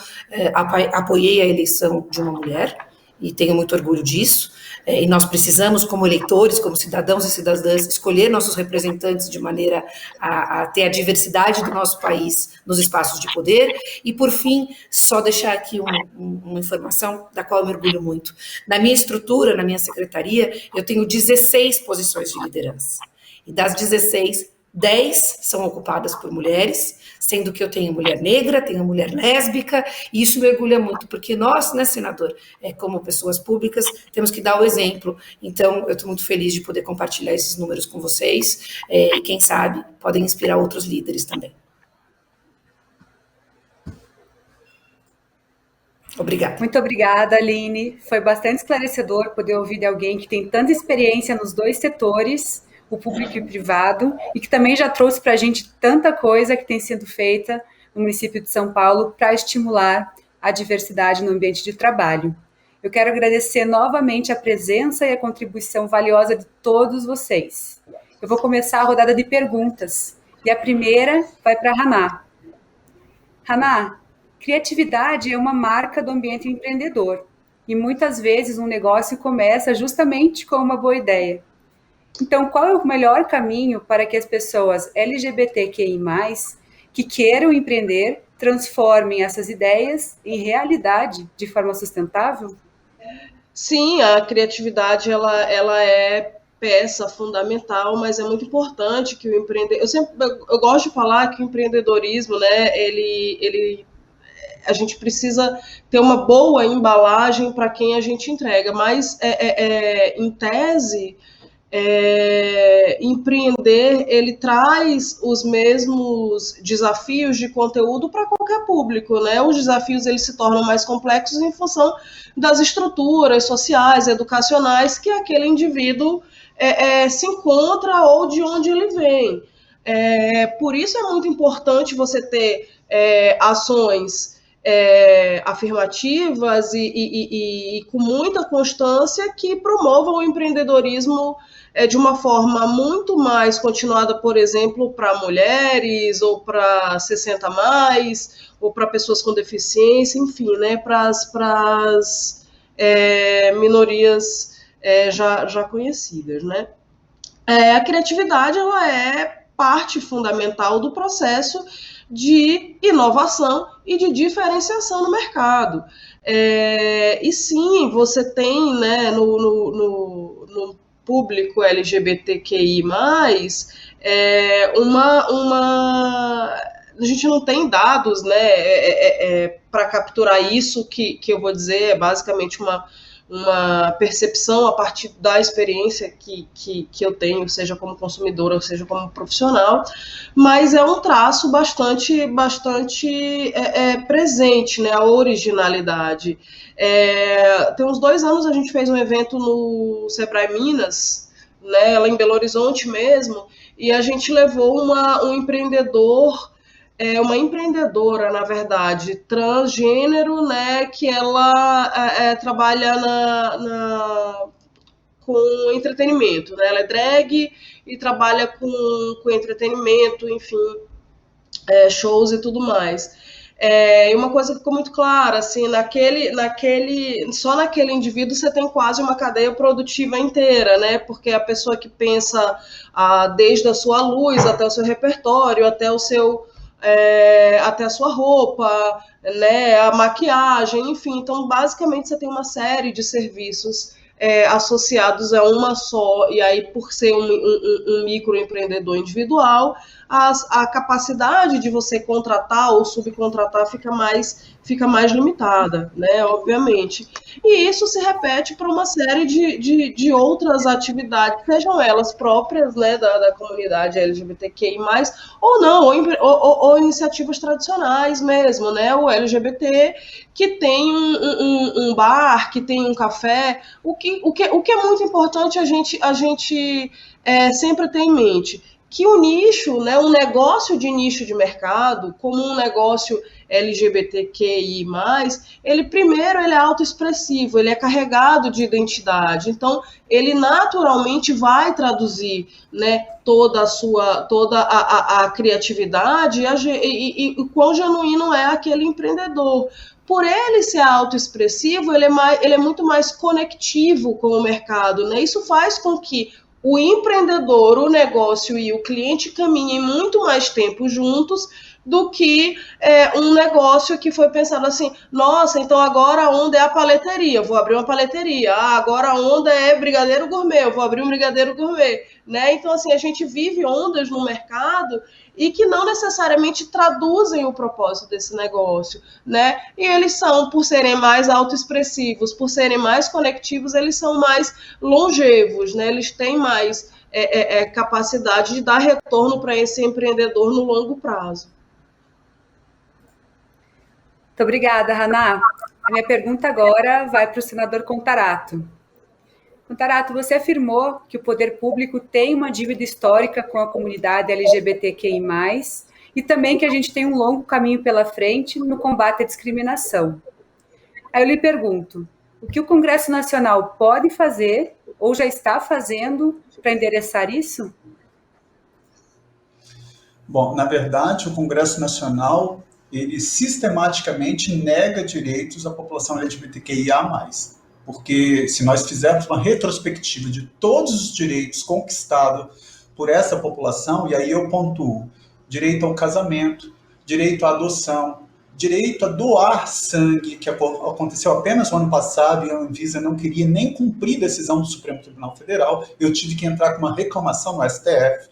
apoiei a eleição de uma mulher, e tenho muito orgulho disso, e nós precisamos, como eleitores, como cidadãos e cidadãs, escolher nossos representantes de maneira a ter a diversidade do nosso país nos espaços de poder. E, por fim, só deixar aqui uma informação da qual eu me orgulho muito. Na minha estrutura, na minha secretaria, eu tenho 16 posições de liderança. E das 16, 10 são ocupadas por mulheres, sendo que eu tenho mulher negra, tenho mulher lésbica, e isso me orgulha muito, porque nós, né, senador, como pessoas públicas, temos que dar o exemplo. Então, eu estou muito feliz de poder compartilhar esses números com vocês, e quem sabe podem inspirar outros líderes também. Obrigada.
Muito obrigada, Aline. Foi bastante esclarecedor poder ouvir de alguém que tem tanta experiência nos dois setores, o público e o privado, e que também já trouxe para a gente tanta coisa que tem sido feita no município de São Paulo para estimular a diversidade no ambiente de trabalho. Eu quero agradecer novamente a presença e a contribuição valiosa de todos vocês. Eu vou começar a rodada de perguntas, e a primeira vai para a Haná. Haná, criatividade é uma marca do ambiente empreendedor, e muitas vezes um negócio começa justamente com uma boa ideia. Então, qual é o melhor caminho para que as pessoas LGBTQI+, que queiram empreender, transformem essas ideias em realidade de forma sustentável?
Sim, a criatividade ela é peça fundamental, mas é muito importante que o empreendedor... Eu gosto de falar que o empreendedorismo, né, a gente precisa ter uma boa embalagem para quem a gente entrega, mas em tese... empreender, ele traz os mesmos desafios de conteúdo para qualquer público, né? Os desafios eles se tornam mais complexos em função das estruturas sociais, educacionais que aquele indivíduo se encontra ou de onde ele vem. Por isso é muito importante você ter ações afirmativas e com muita constância que promovam o empreendedorismo de uma forma muito mais continuada, por exemplo, para mulheres, ou para 60 mais, ou para pessoas com deficiência, enfim, né, para as minorias já conhecidas, né? A criatividade ela é parte fundamental do processo de inovação e de diferenciação no mercado. E sim, você tem, né, no público LGBTQI+, a gente não tem dados, né, para capturar isso, que eu vou dizer é basicamente uma percepção a partir da experiência que eu tenho, seja como consumidora, ou seja como profissional, mas é um traço bastante presente, né, a originalidade. Tem uns 2 anos a gente fez um evento no Sebrae Minas, né, lá em Belo Horizonte mesmo, e a gente levou um empreendedor, uma empreendedora, na verdade, transgênero, né, que ela trabalha com entretenimento, né, ela é drag e trabalha com entretenimento, enfim, shows e tudo mais. E uma coisa que ficou muito clara, assim, só naquele indivíduo você tem quase uma cadeia produtiva inteira, né? Porque a pessoa que pensa desde a sua luz até o seu repertório, até a sua roupa, né? A maquiagem, enfim. Então, basicamente, você tem uma série de serviços associados a uma só, e aí, por ser um microempreendedor individual, a capacidade de você contratar ou subcontratar fica mais limitada, né, obviamente. E isso se repete para uma série de outras atividades, sejam elas próprias, né, da comunidade LGBTQI+, ou não, ou iniciativas tradicionais mesmo, né, o LGBT que tem um bar, que tem um café, o que é muito importante a gente sempre ter em mente, que o nicho, né, um negócio de nicho de mercado, como um negócio LGBTQI+, ele é autoexpressivo, ele é carregado de identidade, então ele naturalmente vai traduzir, né, toda a criatividade e quão genuíno é aquele empreendedor. Por ele ser autoexpressivo, ele é muito mais conectivo com o mercado, né? Isso faz com que o empreendedor, o negócio e o cliente caminhem muito mais tempo juntos do que um negócio que foi pensado assim, nossa, então agora a onda é a paleteria, eu vou abrir uma paleteria, agora a onda é brigadeiro gourmet, eu vou abrir um brigadeiro gourmet, né? Então, assim, a gente vive ondas no mercado e que não necessariamente traduzem o propósito desse negócio, né? E eles são, por serem mais autoexpressivos, por serem mais conectivos, eles são mais longevos, né? Eles têm mais capacidade de dar retorno para esse empreendedor no longo prazo.
Muito obrigada, Haná. A minha pergunta agora vai para o senador Contarato. Contarato, você afirmou que o poder público tem uma dívida histórica com a comunidade LGBTQI+, e também que a gente tem um longo caminho pela frente no combate à discriminação. Aí eu lhe pergunto, o que o Congresso Nacional pode fazer ou já está fazendo para endereçar isso?
Bom, na verdade, o Congresso Nacional, ele sistematicamente nega direitos à população LGBTQIA+. Porque se nós fizermos uma retrospectiva de todos os direitos conquistados por essa população, e aí eu pontuo, direito ao casamento, direito à adoção, direito a doar sangue, que aconteceu apenas no ano passado, e a Anvisa não queria nem cumprir a decisão do Supremo Tribunal Federal, eu tive que entrar com uma reclamação no STF,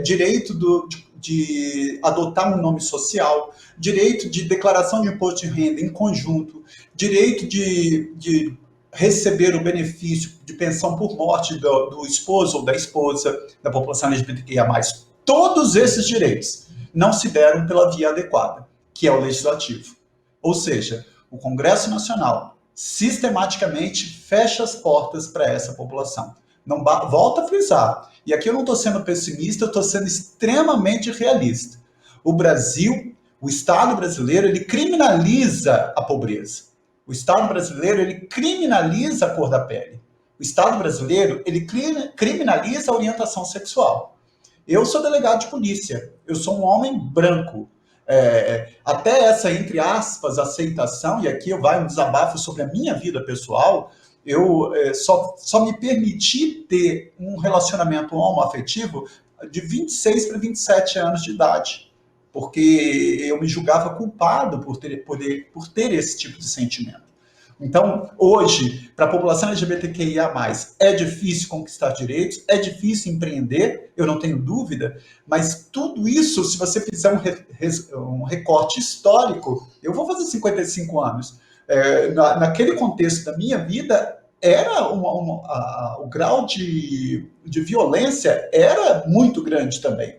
direito de adotar um nome social, direito de declaração de imposto de renda em conjunto, direito de receber o benefício de pensão por morte do esposo ou da esposa da população LGBTQIA+. Todos esses direitos não se deram pela via adequada, que é o legislativo. Ou seja, o Congresso Nacional sistematicamente fecha as portas para essa população. Não volta a frisar. E aqui eu não estou sendo pessimista, eu estou sendo extremamente realista. O Brasil, o Estado brasileiro, ele criminaliza a pobreza. O Estado brasileiro, ele criminaliza a cor da pele. O Estado brasileiro, ele criminaliza a orientação sexual. Eu sou delegado de polícia, eu sou um homem branco. Até essa, entre aspas, aceitação, e aqui vai um desabafo sobre a minha vida pessoal, eu só me permiti ter um relacionamento homoafetivo de 26 para 27 anos de idade. Porque eu me julgava culpado por ter esse tipo de sentimento. Então, hoje, para a população LGBTQIA+, é difícil conquistar direitos, é difícil empreender, eu não tenho dúvida, mas tudo isso, se você fizer um recorte histórico, eu vou fazer 55 anos, naquele contexto da minha vida, era o grau de violência era muito grande também.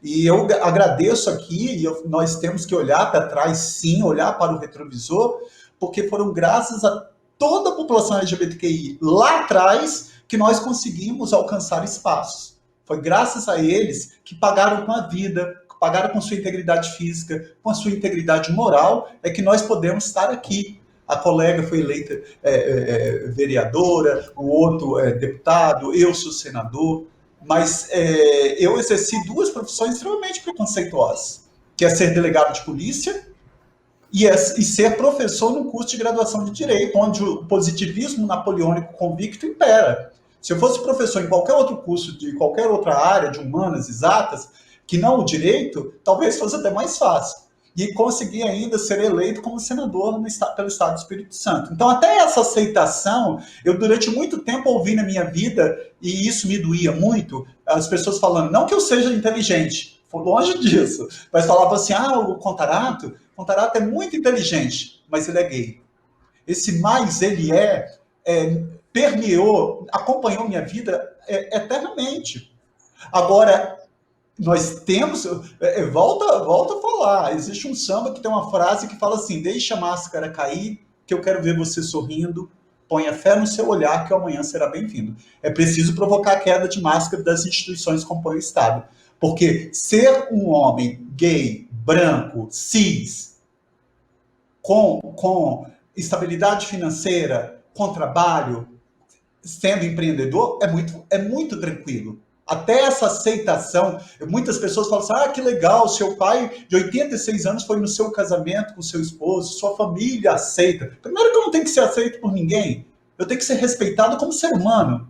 E eu agradeço aqui, e nós temos que olhar para trás, sim, olhar para o retrovisor, porque foram graças a toda a população LGBTQI lá atrás que nós conseguimos alcançar espaços. Foi graças a eles que pagaram com a vida, que pagaram com sua integridade física, com a sua integridade moral, é que nós podemos estar aqui. A colega foi eleita vereadora, o outro deputado, eu sou senador. Mas eu exerci duas profissões extremamente preconceituosas, que é ser delegado de polícia e ser professor num curso de graduação de Direito, onde o positivismo napoleônico convicto impera. Se eu fosse professor em qualquer outro curso, de qualquer outra área, de humanas, exatas, que não o Direito, talvez fosse até mais fácil. E consegui ainda ser eleito como senador pelo Estado do Espírito Santo. Então, até essa aceitação, eu durante muito tempo ouvi na minha vida, e isso me doía muito, as pessoas falando, não que eu seja inteligente, longe disso, mas falavam assim, o Contarato é muito inteligente, mas ele é gay. Esse mais ele permeou, acompanhou minha vida eternamente. Agora, nós temos, volta a falar, existe um samba que tem uma frase que fala assim, deixa a máscara cair, que eu quero ver você sorrindo, ponha fé no seu olhar que o amanhã será bem-vindo. É preciso provocar a queda de máscara das instituições que compõem o Estado. Porque ser um homem gay, branco, cis, com estabilidade financeira, com trabalho, sendo empreendedor, é muito tranquilo. Até essa aceitação, muitas pessoas falam assim, que legal, seu pai de 86 anos foi no seu casamento com seu esposo, sua família aceita. Primeiro que eu não tenho que ser aceito por ninguém, eu tenho que ser respeitado como ser humano.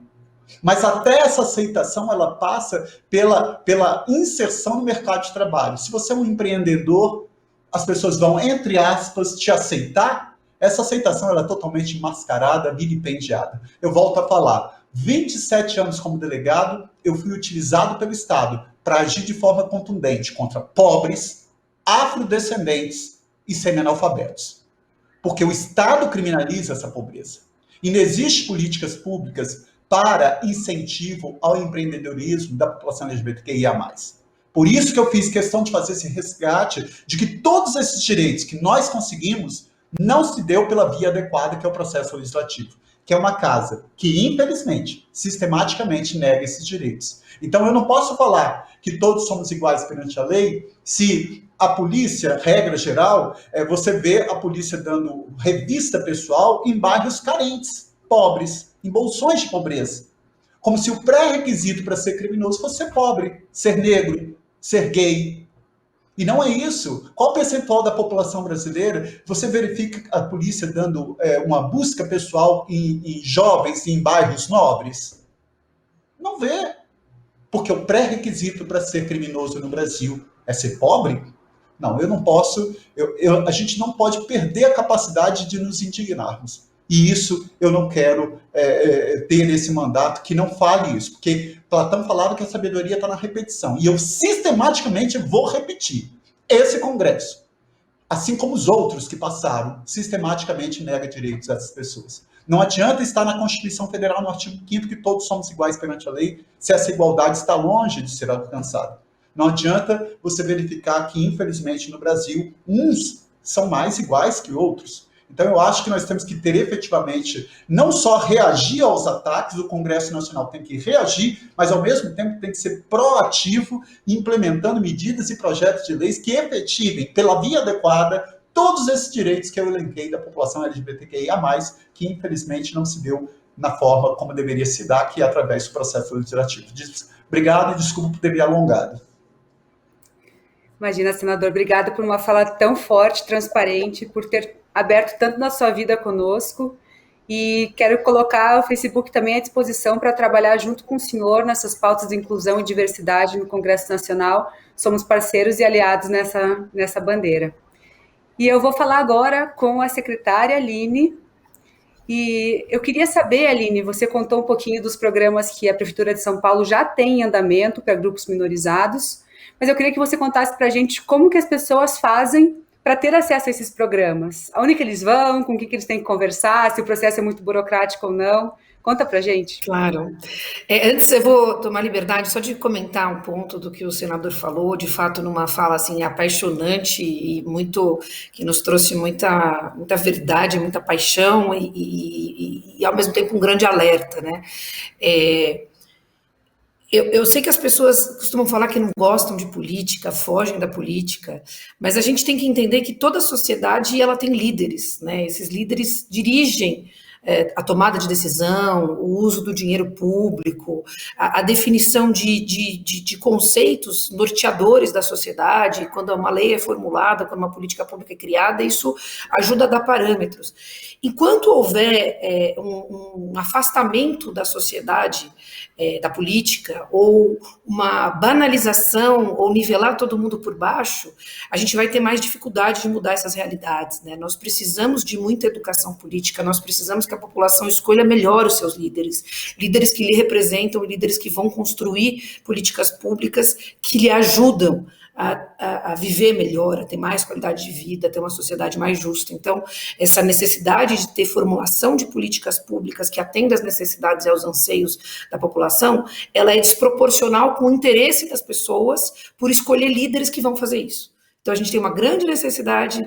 Mas até essa aceitação, ela passa pela inserção no mercado de trabalho. Se você é um empreendedor, as pessoas vão, entre aspas, te aceitar. Essa aceitação ela é totalmente mascarada, vilipendiada. Eu volto a falar, 27 anos como delegado, eu fui utilizado pelo Estado para agir de forma contundente contra pobres, afrodescendentes e semi-analfabetos. Porque o Estado criminaliza essa pobreza. E não existe políticas públicas para incentivo ao empreendedorismo da população LGBTQIA+. Por isso que eu fiz questão de fazer esse resgate de que todos esses direitos que nós conseguimos não se deu pela via adequada, que é o processo legislativo, que é uma casa que, infelizmente, sistematicamente nega esses direitos. Então, eu não posso falar que todos somos iguais perante a lei se a polícia, regra geral, você vê a polícia dando revista pessoal em bairros carentes, pobres, em bolsões de pobreza. Como se o pré-requisito para ser criminoso fosse ser pobre, ser negro, ser gay. E não é isso. Qual o percentual da população brasileira? Você verifica a polícia dando uma busca pessoal em jovens em bairros nobres? Não vê. Porque o pré-requisito para ser criminoso no Brasil é ser pobre? Não, eu não posso. A gente não pode perder a capacidade de nos indignarmos. E isso eu não quero ter nesse mandato que não fale isso. Porque Platão falava que a sabedoria está na repetição. E eu sistematicamente vou repetir. Esse Congresso, assim como os outros que passaram, sistematicamente nega direitos a essas pessoas. Não adianta estar na Constituição Federal, no artigo 5º, que todos somos iguais perante a lei, se essa igualdade está longe de ser alcançada. Não adianta você verificar que, infelizmente, no Brasil, uns são mais iguais que outros. Então, eu acho que nós temos que ter efetivamente, não só reagir aos ataques, o Congresso Nacional tem que reagir, mas ao mesmo tempo tem que ser proativo, implementando medidas e projetos de leis que efetivem, pela via adequada, todos esses direitos que eu elenquei da população LGBTQIA+, que infelizmente não se deu na forma como deveria se dar, que é através do processo legislativo. Obrigado e desculpa por ter me alongado.
Imagina, senador, obrigado por uma fala tão forte, transparente, por ter aberto tanto na sua vida conosco, e quero colocar o Facebook também à disposição para trabalhar junto com o senhor nessas pautas de inclusão e diversidade no Congresso Nacional. Somos parceiros e aliados nessa bandeira. E eu vou falar agora com a secretária Aline, e eu queria saber, Aline, você contou um pouquinho dos programas que a Prefeitura de São Paulo já tem em andamento para grupos minorizados, mas eu queria que você contasse para a gente como que as pessoas fazem para ter acesso a esses programas. Aonde que eles vão, com quem que eles têm que conversar, se o processo é muito burocrático ou não. Conta para a gente.
Claro. Antes eu vou tomar liberdade só de comentar um ponto do que o senador falou, de fato numa fala assim apaixonante e muito, que nos trouxe muita verdade, muita paixão e ao mesmo tempo um grande alerta, né? Eu sei que as pessoas costumam falar que não gostam de política, fogem da política, mas a gente tem que entender que toda a sociedade ela tem líderes, né? Esses líderes dirigem a tomada de decisão, o uso do dinheiro público, a definição de conceitos norteadores da sociedade. Quando uma lei é formulada, quando uma política pública é criada, isso ajuda a dar parâmetros. Enquanto houver um afastamento da sociedade, da política, ou uma banalização, ou nivelar todo mundo por baixo, a gente vai ter mais dificuldade de mudar essas realidades, né? Nós precisamos de muita educação política, nós precisamos que a população escolha melhor os seus líderes, líderes que lhe representam, líderes que vão construir políticas públicas que lhe ajudam a viver melhor, a ter mais qualidade de vida, a ter uma sociedade mais justa. Então, essa necessidade de ter formulação de políticas públicas que atendam às necessidades e aos anseios da população, ela é desproporcional com o interesse das pessoas por escolher líderes que vão fazer isso. Então, a gente tem uma grande necessidade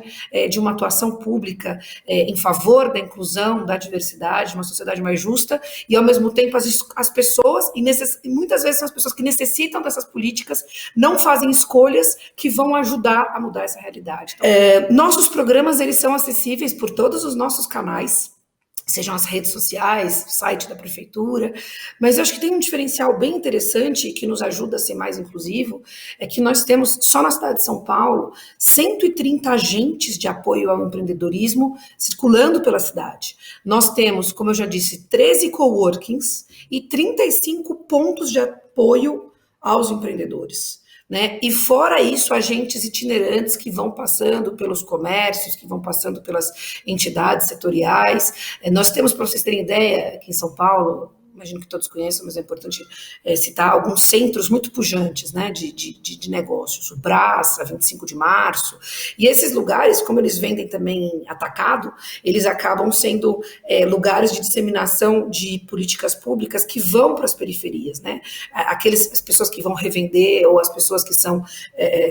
de uma atuação pública em favor da inclusão, da diversidade, de uma sociedade mais justa, e, ao mesmo tempo, as pessoas, e muitas vezes são as pessoas que necessitam dessas políticas, não fazem escolhas que vão ajudar a mudar essa realidade. Então, nossos programas, eles são acessíveis por todos os nossos canais, sejam as redes sociais, o site da prefeitura, mas eu acho que tem um diferencial bem interessante que nos ajuda a ser mais inclusivo, é que nós temos, só na cidade de São Paulo, 130 agentes de apoio ao empreendedorismo circulando pela cidade. Nós temos, como eu já disse, 13 coworkings e 35 pontos de apoio aos empreendedores. Né? E fora isso, agentes itinerantes que vão passando pelos comércios, que vão passando pelas entidades setoriais. Nós temos, para vocês terem ideia, aqui em São Paulo, imagino que todos conheçam, mas é importante citar alguns centros muito pujantes, né, de negócios, o Brás, a 25 de março, e esses lugares, como eles vendem também atacado, eles acabam sendo lugares de disseminação de políticas públicas que vão para as periferias, né, as pessoas que vão revender, ou as pessoas que são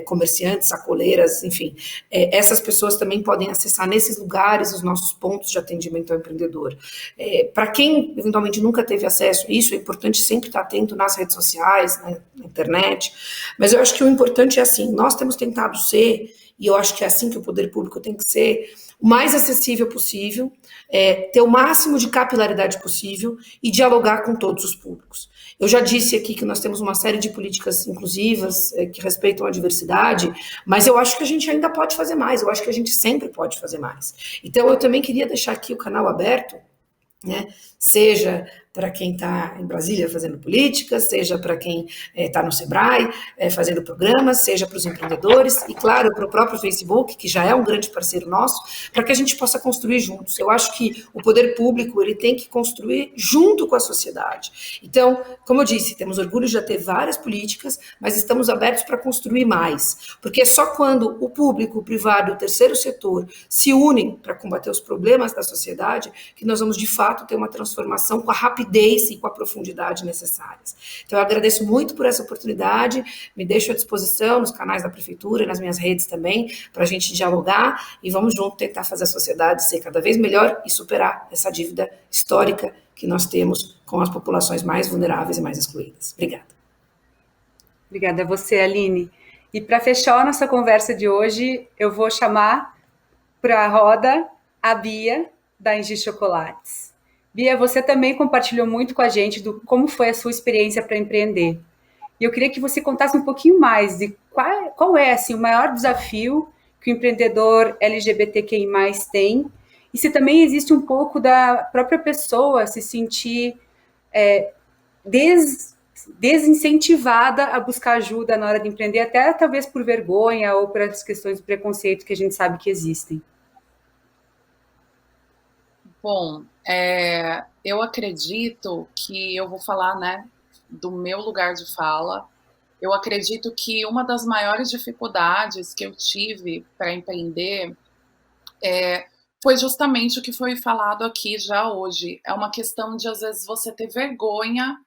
comerciantes, sacoleiras, enfim, essas pessoas também podem acessar nesses lugares os nossos pontos de atendimento ao empreendedor. Para quem, eventualmente, nunca teve acesso a isso, é importante sempre estar atento nas redes sociais, na internet, mas eu acho que o importante é assim, nós temos tentado ser, e eu acho que é assim que o poder público tem que ser, o mais acessível possível, ter o máximo de capilaridade possível e dialogar com todos os públicos. Eu já disse aqui que nós temos uma série de políticas inclusivas que respeitam a diversidade, mas eu acho que a gente ainda pode fazer mais, eu acho que a gente sempre pode fazer mais. Então, eu também queria deixar aqui o canal aberto, né? Seja para quem está em Brasília fazendo política, seja para quem está no Sebrae fazendo programas, seja para os empreendedores e, claro, para o próprio Facebook, que já é um grande parceiro nosso, para que a gente possa construir juntos. Eu acho que o poder público ele tem que construir junto com a sociedade. Então, como eu disse, temos orgulho de já ter várias políticas, mas estamos abertos para construir mais, porque é só quando o público, o privado e o terceiro setor se unem para combater os problemas da sociedade que nós vamos, de fato, ter uma transformação com a rapidez e com a profundidade necessárias. Então, eu agradeço muito por essa oportunidade, me deixo à disposição nos canais da Prefeitura, nas minhas redes também, para a gente dialogar e vamos junto tentar fazer a sociedade ser cada vez melhor e superar essa dívida histórica que nós temos com as populações mais vulneráveis e mais excluídas. Obrigada.
Obrigada a você, Aline. E para fechar a nossa conversa de hoje, eu vou chamar para a roda a Bia, da Engie Chocolates. Bia, você também compartilhou muito com a gente do como foi a sua experiência para empreender. E eu queria que você contasse um pouquinho mais de qual é assim, o maior desafio que o empreendedor LGBTQI+, tem, e se também existe um pouco da própria pessoa se sentir desincentivada a buscar ajuda na hora de empreender, até talvez por vergonha ou por as questões de preconceito que a gente sabe que existem.
Bom, eu acredito que eu vou falar, né, do meu lugar de fala. Eu acredito que uma das maiores dificuldades que eu tive para empreender foi justamente o que foi falado aqui já hoje. É uma questão de, às vezes, você ter vergonha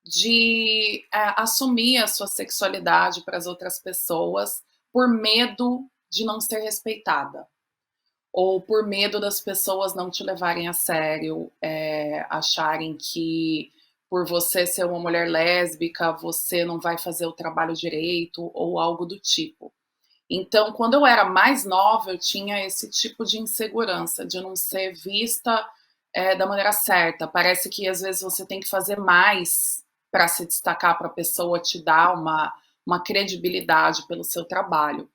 de assumir a sua sexualidade para as outras pessoas por medo de não ser respeitada. Ou por medo das pessoas não te levarem a sério, acharem que por você ser uma mulher lésbica, você não vai fazer o trabalho direito, ou algo do tipo. Então, quando eu era mais nova, eu tinha esse tipo de insegurança, de não ser vista da maneira certa. Parece que, às vezes, você tem que fazer mais para se destacar, para a pessoa te dar uma credibilidade pelo seu trabalho.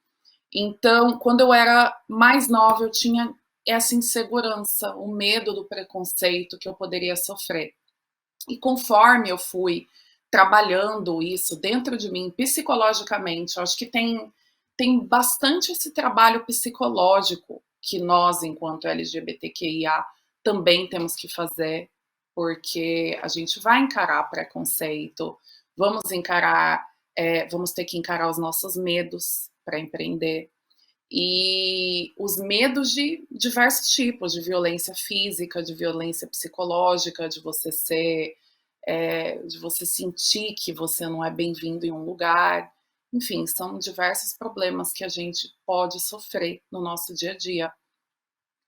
Então, quando eu era mais nova, eu tinha essa insegurança, o medo do preconceito que eu poderia sofrer. E conforme eu fui trabalhando isso dentro de mim, psicologicamente, eu acho que tem bastante esse trabalho psicológico que nós, enquanto LGBTQIA, também temos que fazer, porque a gente vai encarar preconceito, vamos ter que encarar os nossos medos para empreender. E os medos de diversos tipos, de violência física, de violência psicológica, de você sentir que você não é bem-vindo em um lugar. Enfim, são diversos problemas que a gente pode sofrer no nosso dia a dia.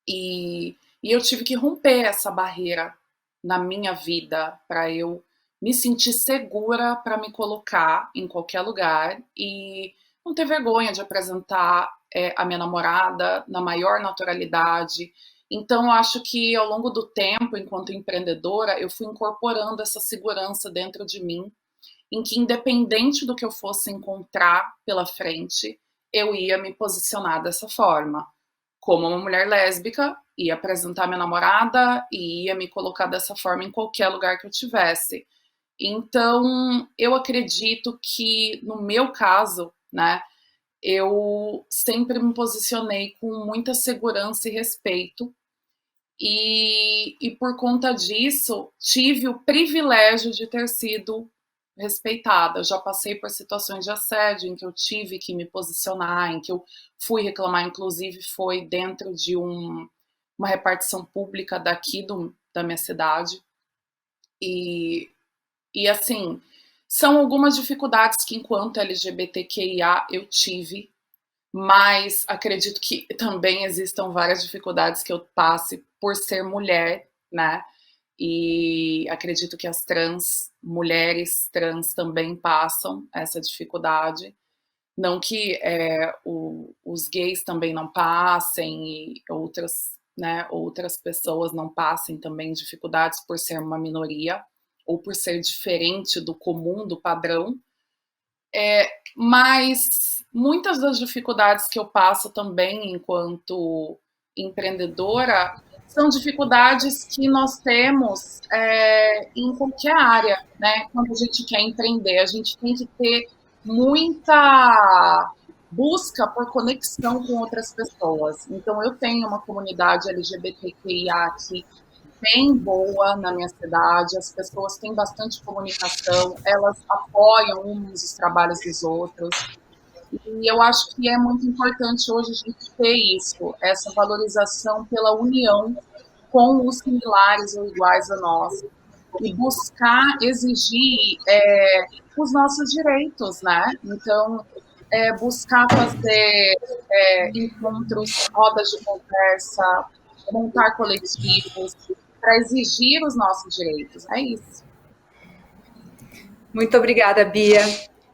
E eu tive que romper essa barreira na minha vida para eu me sentir segura para me colocar em qualquer lugar e não ter vergonha de apresentar a minha namorada na maior naturalidade. Então, eu acho que ao longo do tempo, enquanto empreendedora, eu fui incorporando essa segurança dentro de mim, em que independente do que eu fosse encontrar pela frente, eu ia me posicionar dessa forma. Como uma mulher lésbica, ia apresentar minha namorada e ia me colocar dessa forma em qualquer lugar que eu tivesse. Então, eu acredito que, no meu caso, né, eu sempre me posicionei com muita segurança e respeito. E por conta disso, tive o privilégio de ter sido respeitada. Eu já passei por situações de assédio em que eu tive que me posicionar, em que eu fui reclamar, inclusive foi dentro de uma repartição pública daqui da minha cidade. E assim, são algumas dificuldades que, enquanto LGBTQIA, eu tive, mas acredito que também existam várias dificuldades que eu passe por ser mulher, né? E acredito que as mulheres trans também passam essa dificuldade. Não que os gays também não passem e outras pessoas não passem também dificuldades por ser uma minoria ou por ser diferente do comum, do padrão. Mas muitas das dificuldades que eu passo também enquanto empreendedora são dificuldades que nós temos em qualquer área, né? Quando a gente quer empreender, a gente tem que ter muita busca por conexão com outras pessoas. Então, eu tenho uma comunidade LGBTQIA aqui bem boa na minha cidade, as pessoas têm bastante comunicação, elas apoiam uns os trabalhos dos outros. E eu acho que é muito importante hoje a gente ter isso, essa valorização pela união com os similares ou iguais a nós, e buscar exigir os nossos direitos, né? Então, buscar fazer encontros, rodas de conversa, montar coletivos, para exigir os nossos direitos. É isso.
Muito obrigada, Bia.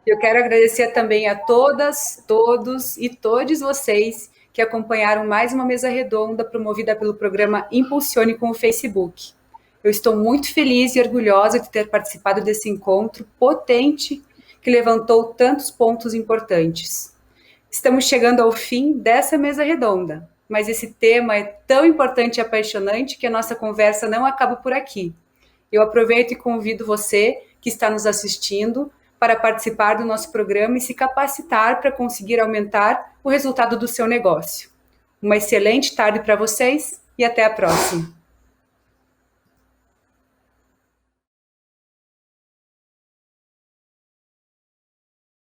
Eu quero agradecer também a todas, todos e todos vocês que acompanharam mais uma mesa redonda promovida pelo programa Impulsione com o Facebook. Eu estou muito feliz e orgulhosa de ter participado desse encontro potente que levantou tantos pontos importantes. Estamos chegando ao fim dessa mesa redonda, mas esse tema é tão importante e apaixonante que a nossa conversa não acaba por aqui. Eu aproveito e convido você que está nos assistindo para participar do nosso programa e se capacitar para conseguir aumentar o resultado do seu negócio. Uma excelente tarde para vocês e até a próxima.